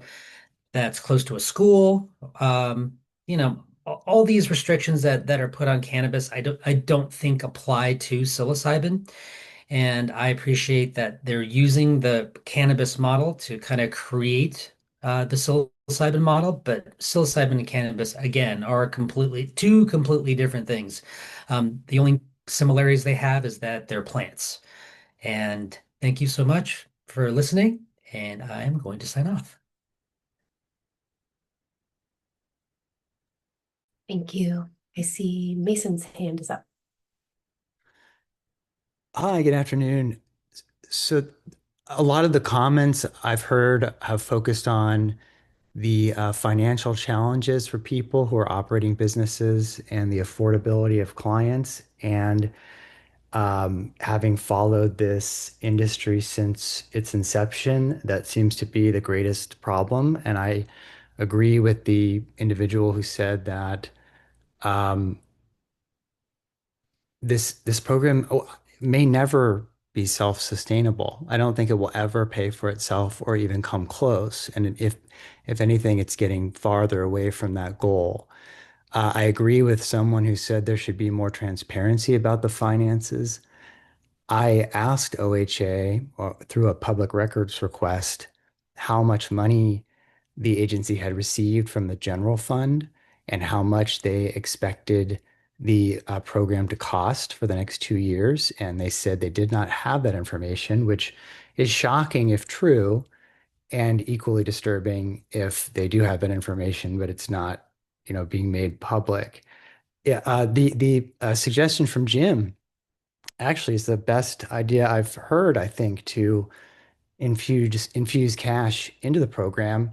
L: that's close to a school, all these restrictions that are put on cannabis, I don't think apply to psilocybin. And I appreciate that they're using the cannabis model to kind of create the psilocybin model, but psilocybin and cannabis, again, are two completely different things. The only similarities they have is that they're plants. And thank you so much for listening, and I am going to sign off.
A: Thank you. I see Mason's hand is up.
M: Hi, good afternoon. So, a lot of the comments I've heard have focused on the financial challenges for people who are operating businesses and the affordability of clients. And having followed this industry since its inception, that seems to be the greatest problem. And I agree with the individual who said that um, this program may never be self-sustainable. I don't think it will ever pay for itself or even come close. And if anything, it's getting farther away from that goal. I agree with someone who said there should be more transparency about the finances. I asked OHA through a public records request how much money the agency had received from the general fund and how much they expected the program to cost for the next 2 years. And they said they did not have that information, which is shocking if true, and equally disturbing if they do have that information, but it's not, being made public. Yeah, the suggestion from Jim actually is the best idea I've heard, I think, to infuse cash into the program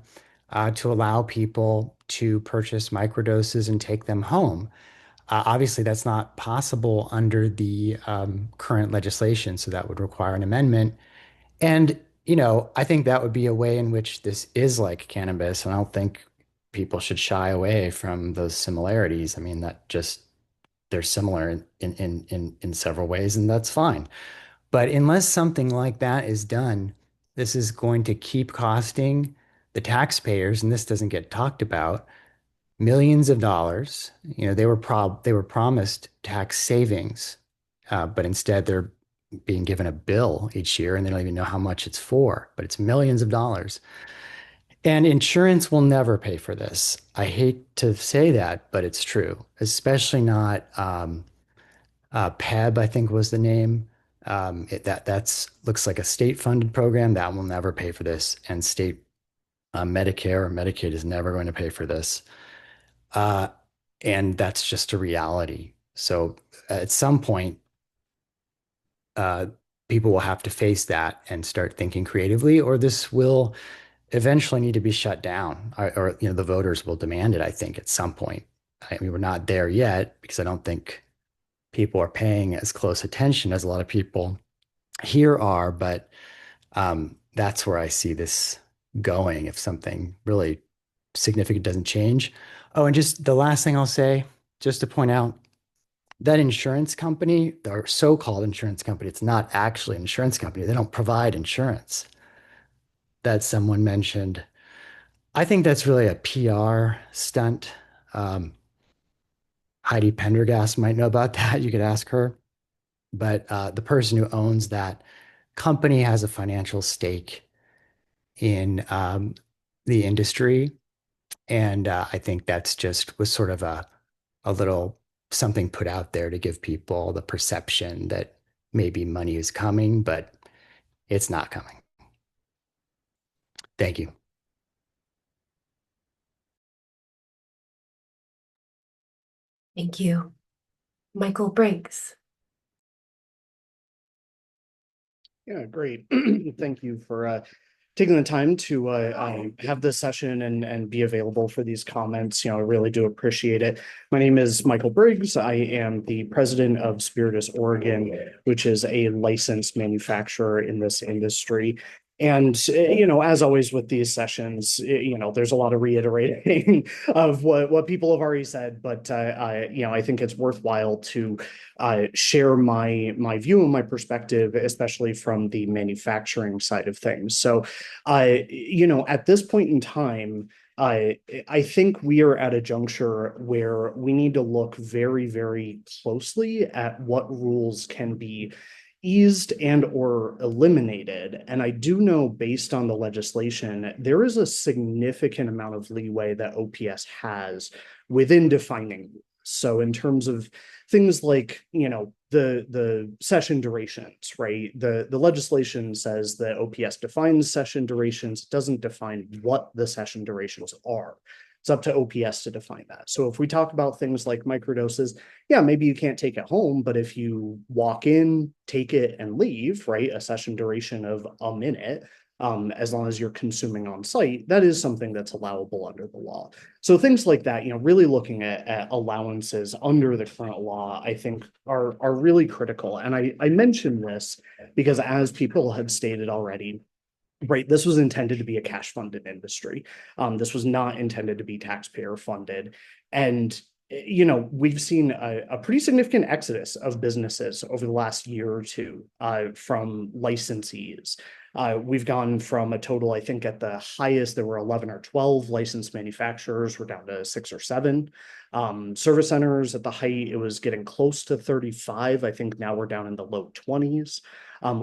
M: to allow people to purchase microdoses and take them home. Obviously, that's not possible under the current legislation, so that would require an amendment. And, I think that would be a way in which this is like cannabis, and I don't think people should shy away from those similarities. I mean, that just they're similar in several ways, and that's fine. But unless something like that is done, this is going to keep costing the taxpayers, and this doesn't get talked about, millions of dollars. They were promised tax savings, but instead they're being given a bill each year, and they don't even know how much it's for, but it's millions of dollars. And insurance will never pay for this. I hate to say that, but it's true, especially not PEB, I think was the name. That's looks like a state-funded program that will never pay for this, and state Medicare or Medicaid is never going to pay for this, uh, and that's just a reality. So at some point, uh, people will have to face that and start thinking creatively, or this will eventually need to be shut down, or the voters will demand it. I think at some point. I mean, we're not there yet because I don't think people are paying as close attention as a lot of people here are, but that's where I see this going if something really significant doesn't change. Oh, and just the last thing I'll say, just to point out that insurance company, or so-called insurance company, it's not actually an insurance company. They don't provide insurance that someone mentioned. I think that's really a PR stunt. Um, Heidi Pendergast might know about that. You could ask her. But the person who owns that company has a financial stake in the industry. And I think that's just was sort of a little something put out there to give people the perception that maybe money is coming, but it's not coming. Thank you.
A: Thank you. Michael Briggs.
N: Yeah, great. Thank you for taking the time to have this session and be available for these comments. I really do appreciate it. My name is Michael Briggs. I am the president of Spiritus Oregon, which is a licensed manufacturer in this industry. And, as always with these sessions, there's a lot of reiterating of what people have already said, but, I think it's worthwhile to share my view and my perspective, especially from the manufacturing side of things. So, at this point in time, I think we are at a juncture where we need to look very, very closely at what rules can be eased and or eliminated. And I do know based on the legislation, there is a significant amount of leeway that OPS has within defining. So in terms of things like, the session durations, right? The legislation says that OPS defines session durations, doesn't define what the session durations are. It's up to OPS to define that. So if we talk about things like microdoses, yeah, maybe you can't take it home, but if you walk in, take it and leave, right? A session duration of a minute, as long as you're consuming on site, that is something that's allowable under the law. So things like that, really looking at allowances under the current law, I think are really critical. And I mention this because as people have stated already, right, this was intended to be a cash funded industry. This was not intended to be taxpayer funded. And we've seen a pretty significant exodus of businesses over the last year or two from licensees. We've gone from a total, I think at the highest, there were 11 or 12 licensed manufacturers. We're down to 6 or 7. Service centers at the height, it was getting close to 35. I think now we're down in the low 20s.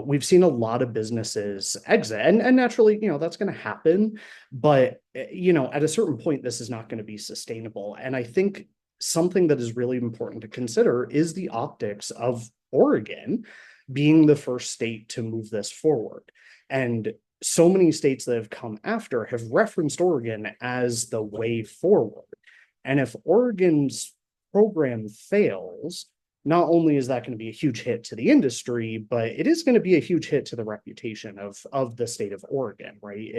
N: We've seen a lot of businesses exit, and naturally, that's going to happen. But, at a certain point, this is not going to be sustainable. And I think something that is really important to consider is the optics of Oregon being the first state to move this forward. And so many states that have come after have referenced Oregon as the way forward. And if Oregon's program fails, not only is that going to be a huge hit to the industry, but it is going to be a huge hit to the reputation of the state of Oregon, right?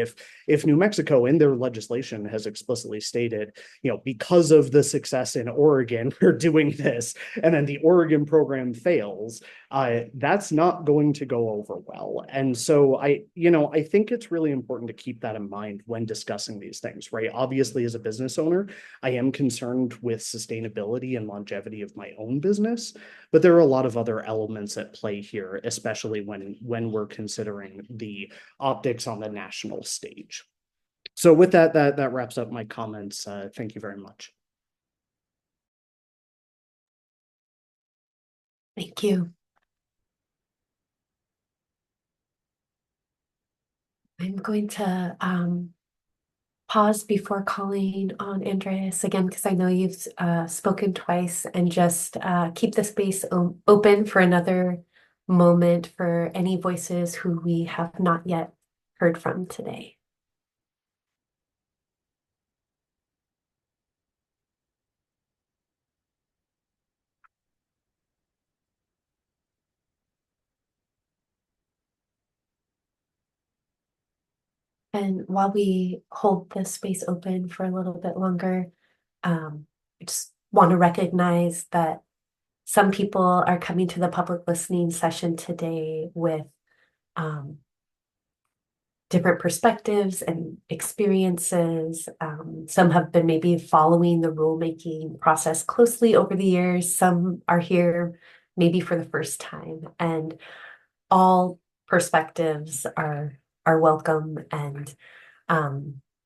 N: If New Mexico in their legislation has explicitly stated, because of the success in Oregon, we're doing this, and then the Oregon program fails, that's not going to go over well. And so I think it's really important to keep that in mind when discussing these things, right? Obviously, as a business owner, I am concerned with sustainability and longevity of my own business, but there are a lot of other elements at play here, especially when we're considering the optics on the national stage. So with that wraps up my comments. Thank you very much.
A: Thank you. I'm going to pause before calling on Andreas again, because I know you've spoken twice, and just keep the space open for another moment for any voices who we have not yet heard from today. And while we hold this space open for a little bit longer, I just want to recognize that some people are coming to the public listening session today with different perspectives and experiences. Some have been maybe following the rulemaking process closely over the years. Some are here maybe for the first time, and all perspectives are welcome. And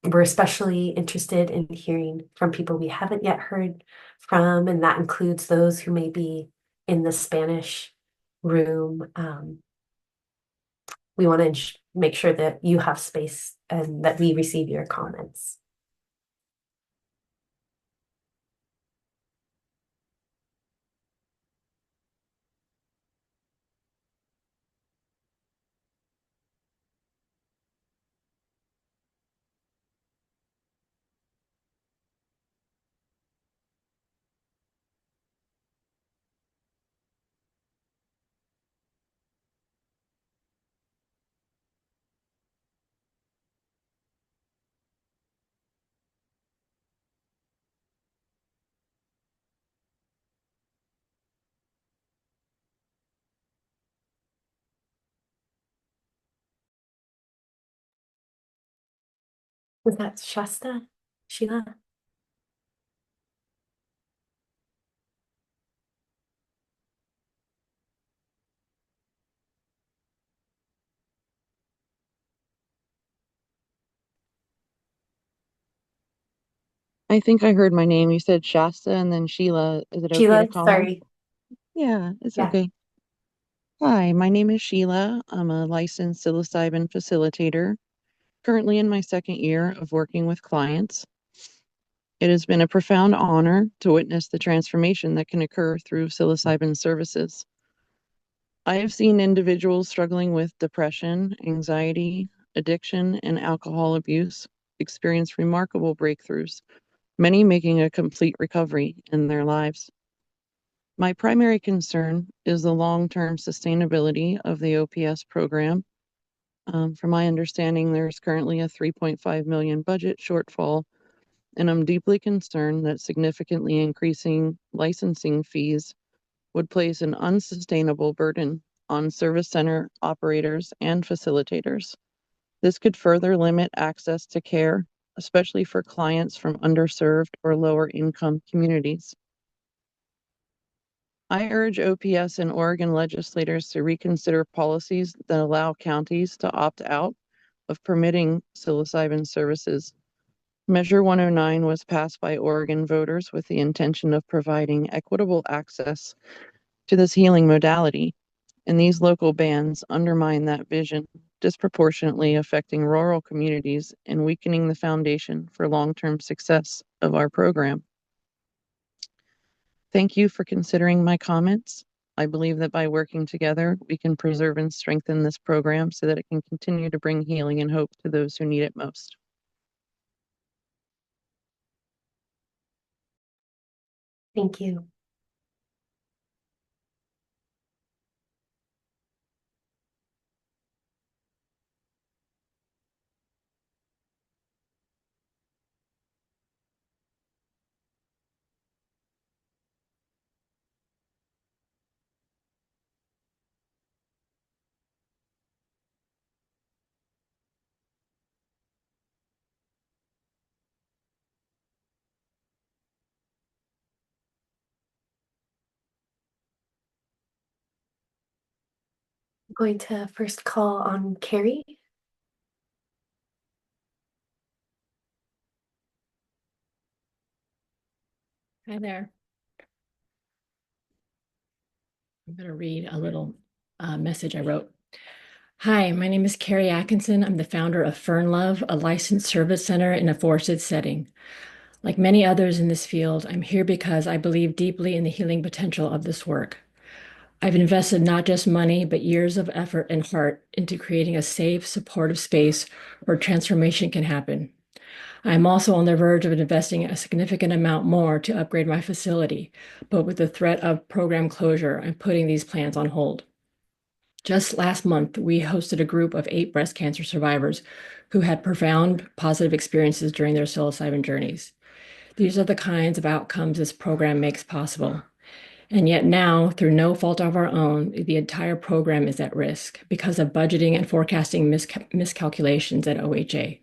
A: we're especially interested in hearing from people we haven't yet heard from, and that includes those who may be in the Spanish room. We want to make sure that you have space and that we receive your comments. Was that Shasta, Sheila?
O: I think I heard my name. You said Shasta and then Sheila. Is it okay
A: Sheila,
O: to call on?
A: sorry.
O: Yeah, it's
A: Yeah.
O: okay. Hi, my name is Sheila. I'm a licensed psilocybin facilitator, currently in my second year of working with clients. It has been a profound honor to witness the transformation that can occur through psilocybin services. I have seen individuals struggling with depression, anxiety, addiction, and alcohol abuse experience remarkable breakthroughs, many making a complete recovery in their lives. My primary concern is the long-term sustainability of the OPS program. From my understanding, there's currently a 3.5 million budget shortfall, and I'm deeply concerned that significantly increasing licensing fees would place an unsustainable burden on service center operators and facilitators. This could further limit access to care, especially for clients from underserved or lower income communities. I urge OPS and Oregon legislators to reconsider policies that allow counties to opt out of permitting psilocybin services. Measure 109 was passed by Oregon voters with the intention of providing equitable access to this healing modality, and these local bans undermine that vision, disproportionately affecting rural communities and weakening the foundation for long-term success of our program. Thank you for considering my comments. I believe that by working together, we can preserve and strengthen this program so that it can continue to bring healing and hope to those who need it most.
A: Thank you. I'm going to first call on Carrie.
P: Hi there. I'm going to read a little message I wrote. Hi, my name is Carrie Atkinson. I'm the founder of Fern Love, a licensed service center in a forested setting. Like many others in this field, I'm here because I believe deeply in the healing potential of this work. I've invested not just money, but years of effort and heart into creating a safe, supportive space where transformation can happen. I'm also on the verge of investing a significant amount more to upgrade my facility, but with the threat of program closure, I'm putting these plans on hold. Just last month, we hosted a group of 8 breast cancer survivors who had profound positive experiences during their psilocybin journeys. These are the kinds of outcomes this program makes possible. And yet now, through no fault of our own, the entire program is at risk because of budgeting and forecasting miscalculations at OHA.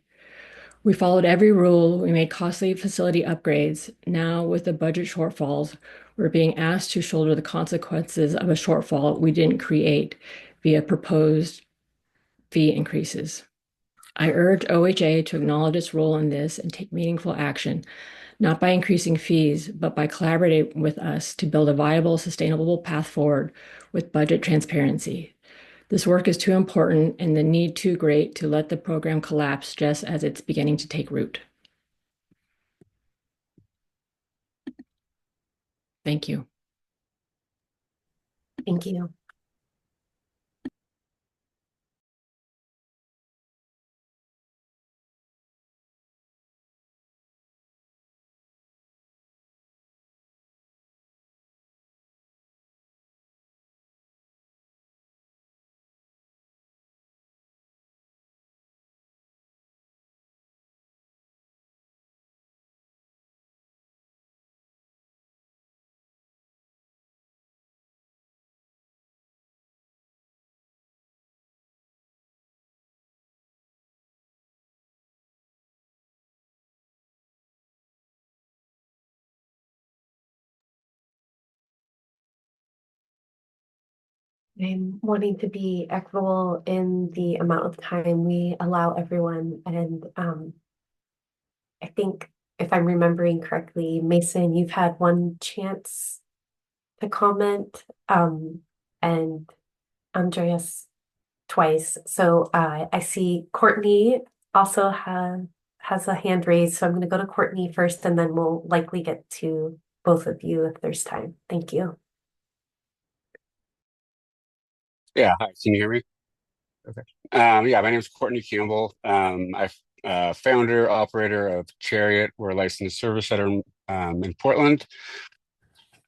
P: We followed every rule. We made costly facility upgrades. Now, with the budget shortfalls, we're being asked to shoulder the consequences of a shortfall we didn't create via proposed fee increases. I urge OHA to acknowledge its role in this and take meaningful action, not by increasing fees, but by collaborating with us to build a viable, sustainable path forward with budget transparency. This work is too important and the need too great to let the program collapse just as it's beginning to take root. Thank you.
A: Thank you. I'm wanting to be equitable in the amount of time we allow everyone. And I think if I'm remembering correctly, Mason, you've had one chance to comment, and Andreas twice. So I see Courtney also has a hand raised. So I'm going to go to Courtney first, and then we'll likely get to both of you if there's time. Thank you.
Q: Yeah, hi, can you hear me? Okay. Yeah, my name is Courtney Campbell. I'm founder, operator of Chariot. We're a licensed service center in Portland.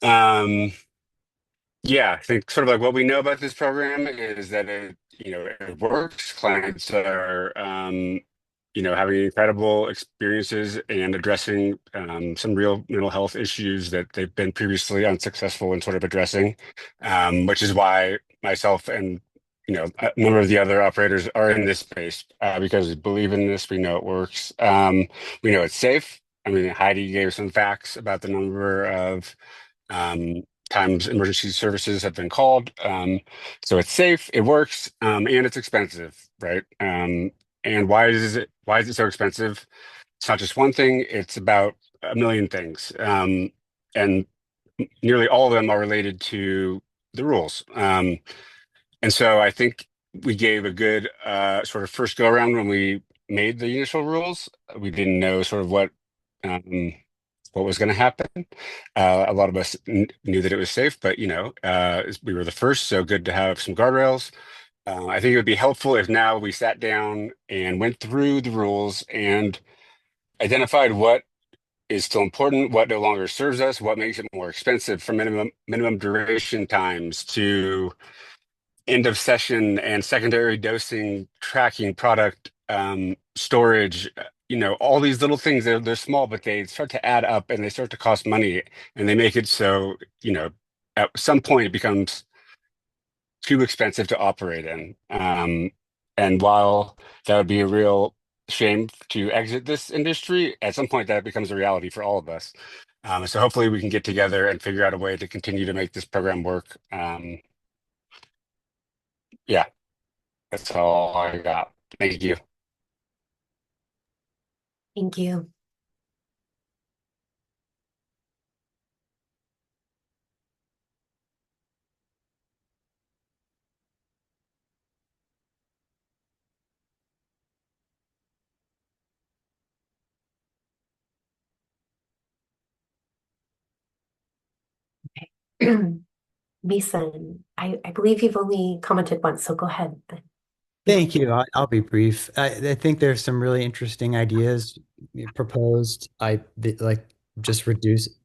Q: Yeah, I think sort of like what we know about this program is that it works. Clients are having incredible experiences and addressing some real mental health issues that they've been previously unsuccessful in sort of addressing, which is why myself and a number of the other operators are in this space because we believe in this. We know it works. We know it's safe. I mean, Heidi gave some facts about the number of times emergency services have been called. So it's safe, it works, and it's expensive, right? And why is it so expensive? It's not just one thing, it's about a million things. And nearly all of them are related to the rules. And so I think we gave a good sort of first go around when we made the initial rules. We didn't know sort of what was going to happen. A lot of us knew that it was safe, but we were the first, so good to have some guardrails. I think it would be helpful if now we sat down and went through the rules and identified what is still important, what no longer serves us, what makes it more expensive, from minimum duration times to end of session and secondary dosing, tracking, product storage. All these little things, they're small, but they start to add up and they start to cost money, and they make it so at some point it becomes too expensive to operate in. And while that would be a real shame to exit this industry, at some point that becomes a reality for all of us. So hopefully we can get together and figure out a way to continue to make this program work. Yeah, that's all I got. Thank you.
A: Thank you. Mason, I believe you've only commented once, so go ahead.
M: Thank you. I'll be brief. I think there's some really interesting ideas proposed. Like just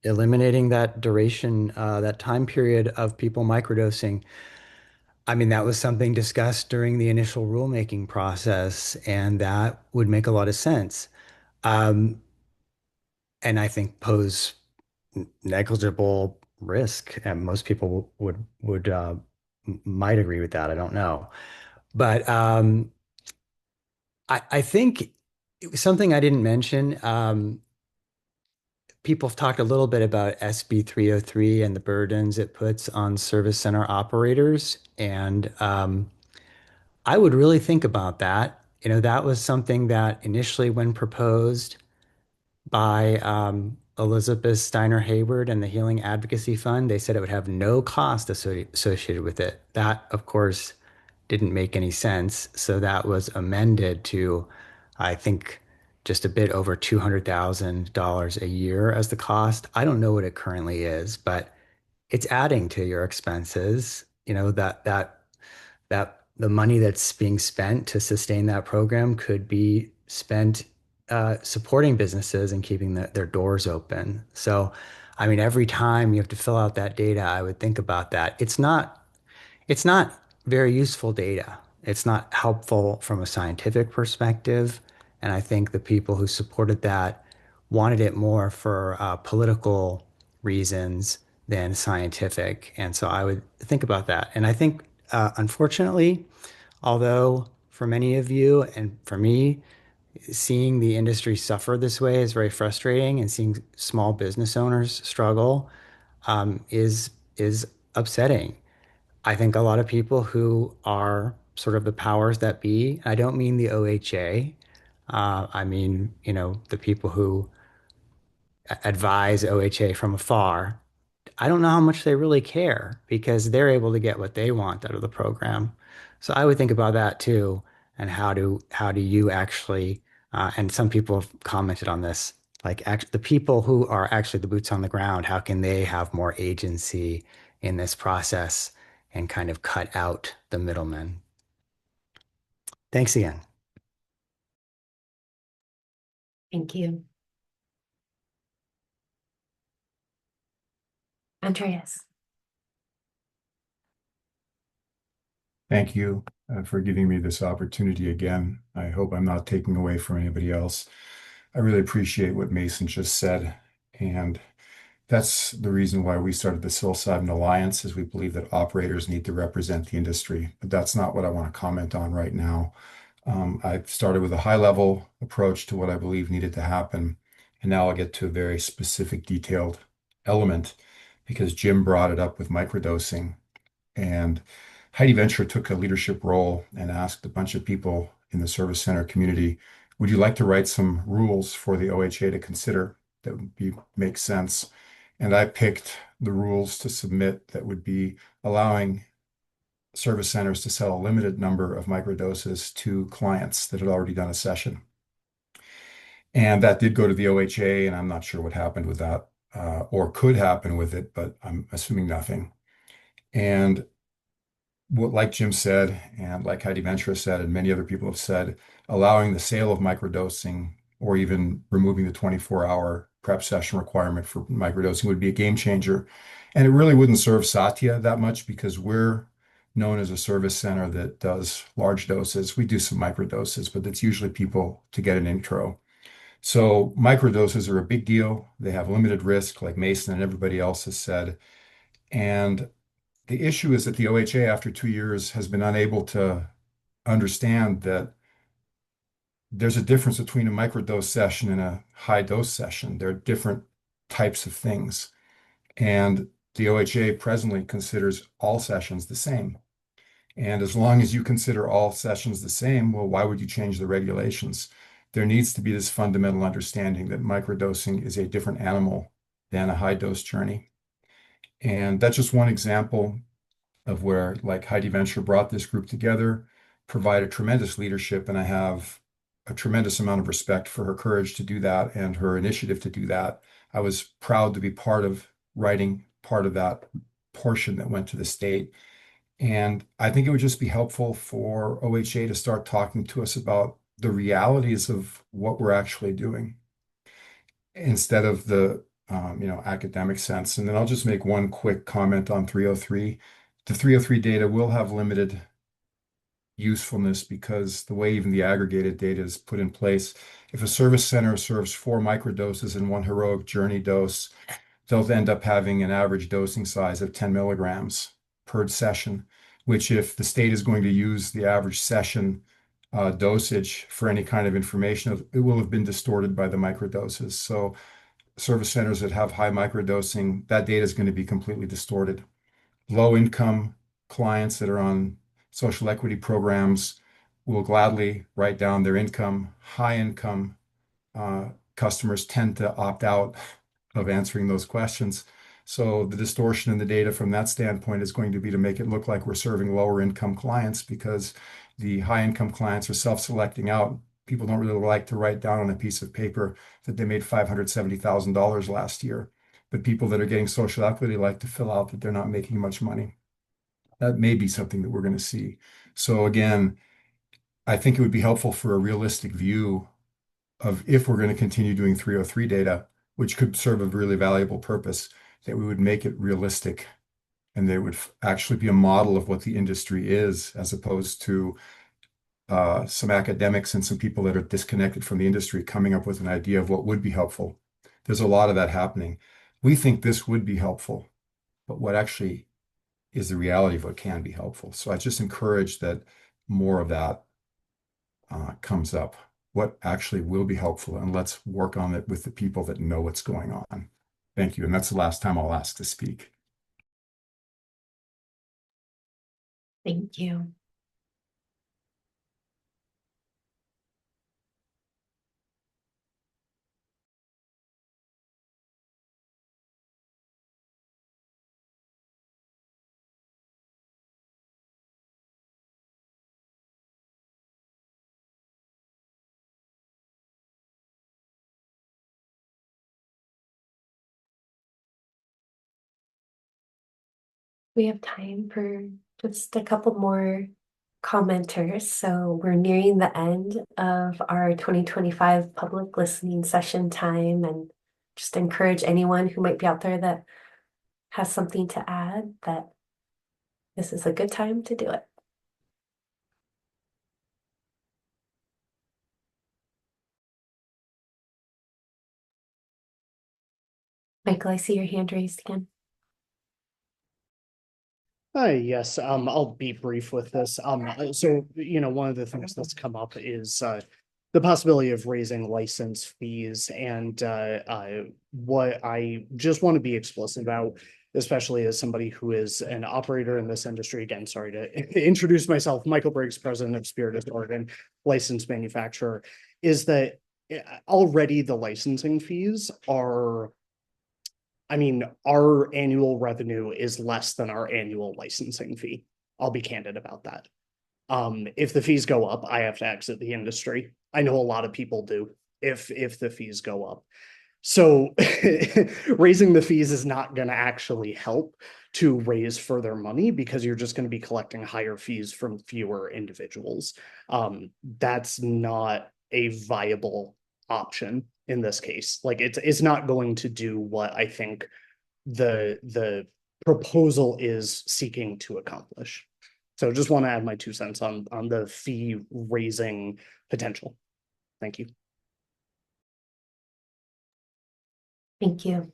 M: eliminating that duration, that time period of people microdosing. I mean, that was something discussed during the initial rulemaking process, and that would make a lot of sense. Um, and I think pose negligible risk, and most people would might agree with that. I don't know, but I think it was something I didn't mention. People have talked a little bit about SB 303 and the burdens it puts on service center operators, and I would really think about that. That was something that initially, when proposed by Elizabeth Steiner Hayward and the Healing Advocacy Fund, they said it would have no cost associated with it. That, of course, didn't make any sense. So that was amended to, I think, just a bit over $200,000 a year as the cost. I don't know what it currently is, but it's adding to your expenses. That the money that's being spent to sustain that program could be spent supporting businesses and keeping their doors open. So, I mean, every time you have to fill out that data, I would think about that. It's not very useful data. It's not helpful from a scientific perspective. And I think the people who supported that wanted it more for political reasons than scientific. And so I would think about that. And I think, unfortunately, although for many of you and for me, seeing the industry suffer this way is very frustrating, and seeing small business owners struggle is upsetting. I think a lot of people who are sort of the powers that be, I don't mean the OHA, I mean, the people who advise OHA from afar. I don't know how much they really care because they're able to get what they want out of the program. So I would think about that too, and how do you actually, and some people have commented on this, like the people who are actually the boots on the ground, how can they have more agency in this process and kind of cut out the middlemen? Thanks again.
A: Thank you. Andreas.
D: Thank you for giving me this opportunity again. I hope I'm not taking away from anybody else. I really appreciate what Mason just said, and that's the reason why we started the Psilocybin Alliance, is we believe that operators need to represent the industry. But that's not what I want to comment on right now. I've started with a high-level approach to what I believe needed to happen, and now I'll get to a very specific, detailed element because Jim brought it up with microdosing. And Heidi Ventura took a leadership role and asked a bunch of people in the service center community, would you like to write some rules for the OHA to consider that would make sense? And I picked the rules to submit that would be allowing service centers to sell a limited number of microdoses to clients that had already done a session. And that did go to the OHA, and I'm not sure what happened with that, or could happen with it, but I'm assuming nothing. And what, like Jim said, and like Heidi Ventura said, and many other people have said, allowing the sale of microdosing or even removing the 24-hour prep session requirement for microdosing would be a game changer. And it really wouldn't serve Satya that much because we're known as a service center that does large doses. We do some microdoses, but it's usually people to get an intro. So microdoses are a big deal. They have limited risk, like Mason and everybody else has said. And the issue is that the OHA, after 2 years, has been unable to understand that there's a difference between a microdose session and a high dose session. They're different types of things. And the OHA presently considers all sessions the same. And as long as you consider all sessions the same, well, why would you change the regulations? There needs to be this fundamental understanding that microdosing is a different animal than a high dose journey. And that's just one example of where, like, Heidi Venture brought this group together, provided tremendous leadership, and I have a tremendous amount of respect for her courage to do that and her initiative to do that. I was proud to be part of writing part of that portion that went to the state. And I think it would just be helpful for OHA to start talking to us about the realities of what we're actually doing instead of the academic sense. And then I'll just make one quick comment on 303. The 303 data will have limited usefulness because the way even the aggregated data is put in place, if a service center serves 4 microdoses in one heroic journey dose, they'll end up having an average dosing size of 10 milligrams per session, which if the state is going to use the average session dosage for any kind of information, it will have been distorted by the microdoses. So service centers that have high microdosing, that data is going to be completely distorted. Low income clients that are on social equity programs will gladly write down their income. High income customers tend to opt out of answering those questions. So the distortion in the data from that standpoint is going to be to make it look like we're serving lower income clients because the high income clients are self-selecting out. People don't really like to write down on a piece of paper that they made $570,000 last year. But people that are getting social equity like to fill out that they're not making much money. That may be something that we're going to see. So again, I think it would be helpful for a realistic view of if we're going to continue doing 303 data, which could serve a really valuable purpose, that we would make it realistic and there would actually be a model of what the industry is, as opposed to some academics and some people that are disconnected from the industry coming up with an idea of what would be helpful. There's a lot of that happening. We think this would be helpful, but what actually is the reality of what can be helpful? So I just encourage that more of that comes up. What actually will be helpful, and let's work on it with the people that know what's going on. Thank you. And that's the last time I'll ask to speak.
A: Thank you. We have time for just a couple more commenters. So we're nearing the end of our 2025 public listening session time, and just encourage anyone who might be out there that has something to add that this is a good time to do it. Michael, I see your hand raised again.
N: Hi, yes, I'll be brief with this. So, one of the things that's come up is the possibility of raising license fees. And what I just want to be explicit about, especially as somebody who is an operator in this industry, again, sorry to introduce myself, Michael Briggs, president of Spiritus Oregon, licensed manufacturer, is that already the licensing fees are, I mean, our annual revenue is less than our annual licensing fee. I'll be candid about that. If the fees go up, I have to exit the industry. I know a lot of people do if the fees go up. So raising the fees is not going to actually help to raise further money, because you're just going to be collecting higher fees from fewer individuals. That's not a viable option in this case. Like it's not going to do what I think the proposal is seeking to accomplish. So just want to add my 2 cents on the fee raising potential. Thank you.
A: Thank you.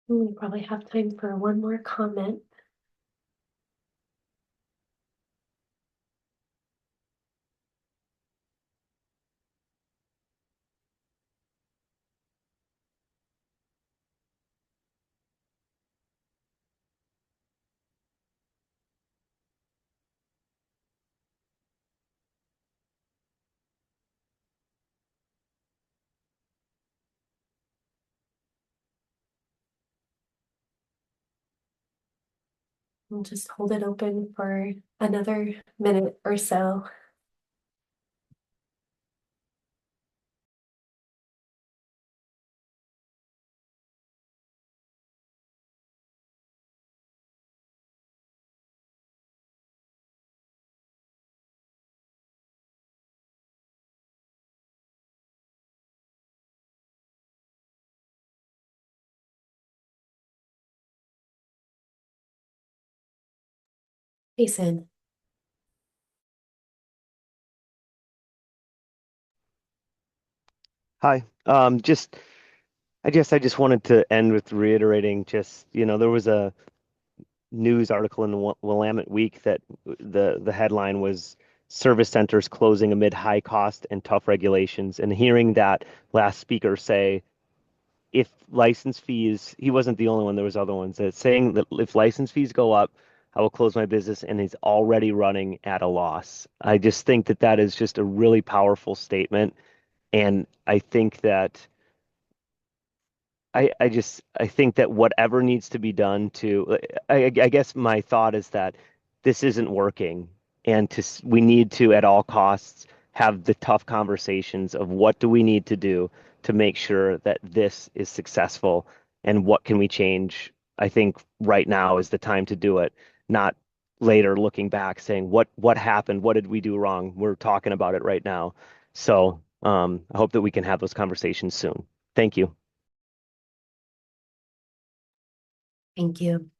A: We probably have time for one more comment. We'll just hold it open for another minute or so. Jason.
J: Hi. I guess I just wanted to end with reiterating just, there was a news article in the Willamette Week that the headline was service centers closing amid high cost and tough regulations. And hearing that last speaker say, if license fees, he wasn't the only one, there was other ones that saying that if license fees go up, I will close my business, and he's already running at a loss. I just think that that is just a really powerful statement. And I think that I think that whatever needs to be done to, I guess my thought is that this isn't working, and we need to at all costs have the tough conversations of what do we need to do to make sure that this is successful, and what can we change. I think right now is the time to do it, not later looking back saying what happened, what did we do wrong. We're talking about it right now. So I hope that we can have those conversations soon. Thank you.
A: Thank you.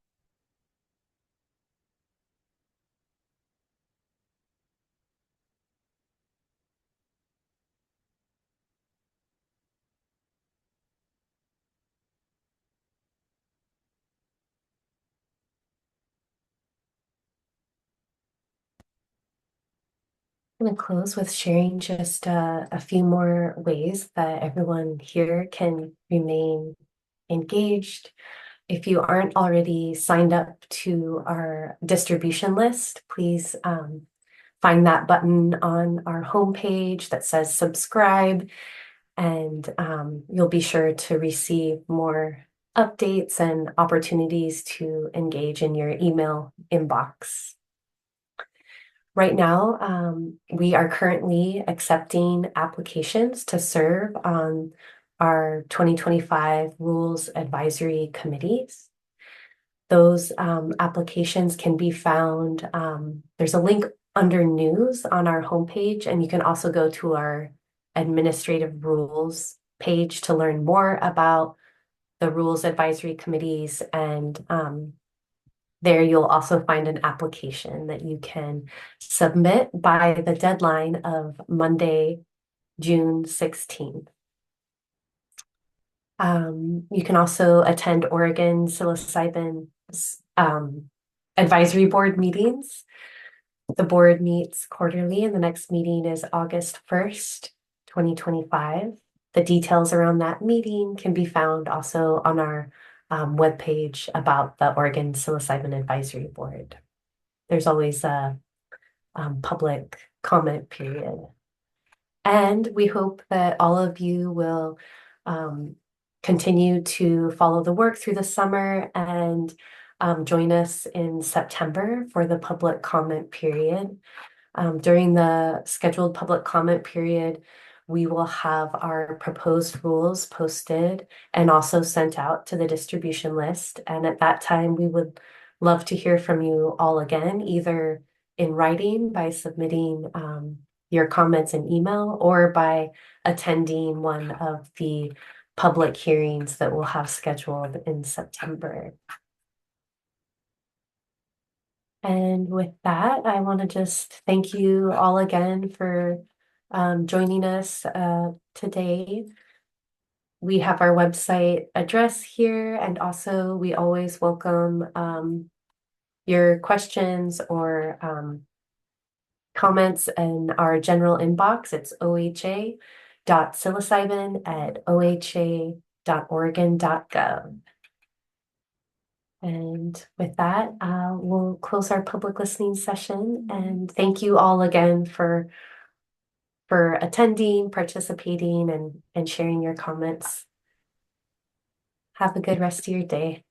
A: I'm going to close with sharing just a few more ways that everyone here can remain engaged. If you aren't already signed up to our distribution list, please find that button on our homepage that says subscribe, and you'll be sure to receive more updates and opportunities to engage in your email inbox. Right now, we are currently accepting applications to serve on our 2025 Rules Advisory Committees. Those applications can be found, there's a link under news on our homepage, and you can also go to our administrative rules page to learn more about the rules advisory committees, and there you'll also find an application that you can submit by the deadline of Monday, June 16th. You can also attend Oregon Psilocybin advisory board meetings. The board meets quarterly, and the next meeting is August 1st, 2025. The details around that meeting can be found also on our webpage about the Oregon Psilocybin Advisory Board. There's always a public comment period. And we hope that all of you will continue to follow the work through the summer and join us in September for the public comment period. During the scheduled public comment period, we will have our proposed rules posted and also sent out to the distribution list. And at that time, we would love to hear from you all again, either in writing by submitting your comments in email or by attending one of the public hearings that we'll have scheduled in September. And with that, I want to just thank you all again for joining us today. We have our website address here, and also we always welcome your questions or comments in our general inbox. It's oha.psilocybin@oha.oregon.gov. And with that, we'll close our public listening session. And thank you all again for attending, participating, and sharing your comments. Have a good rest of your day.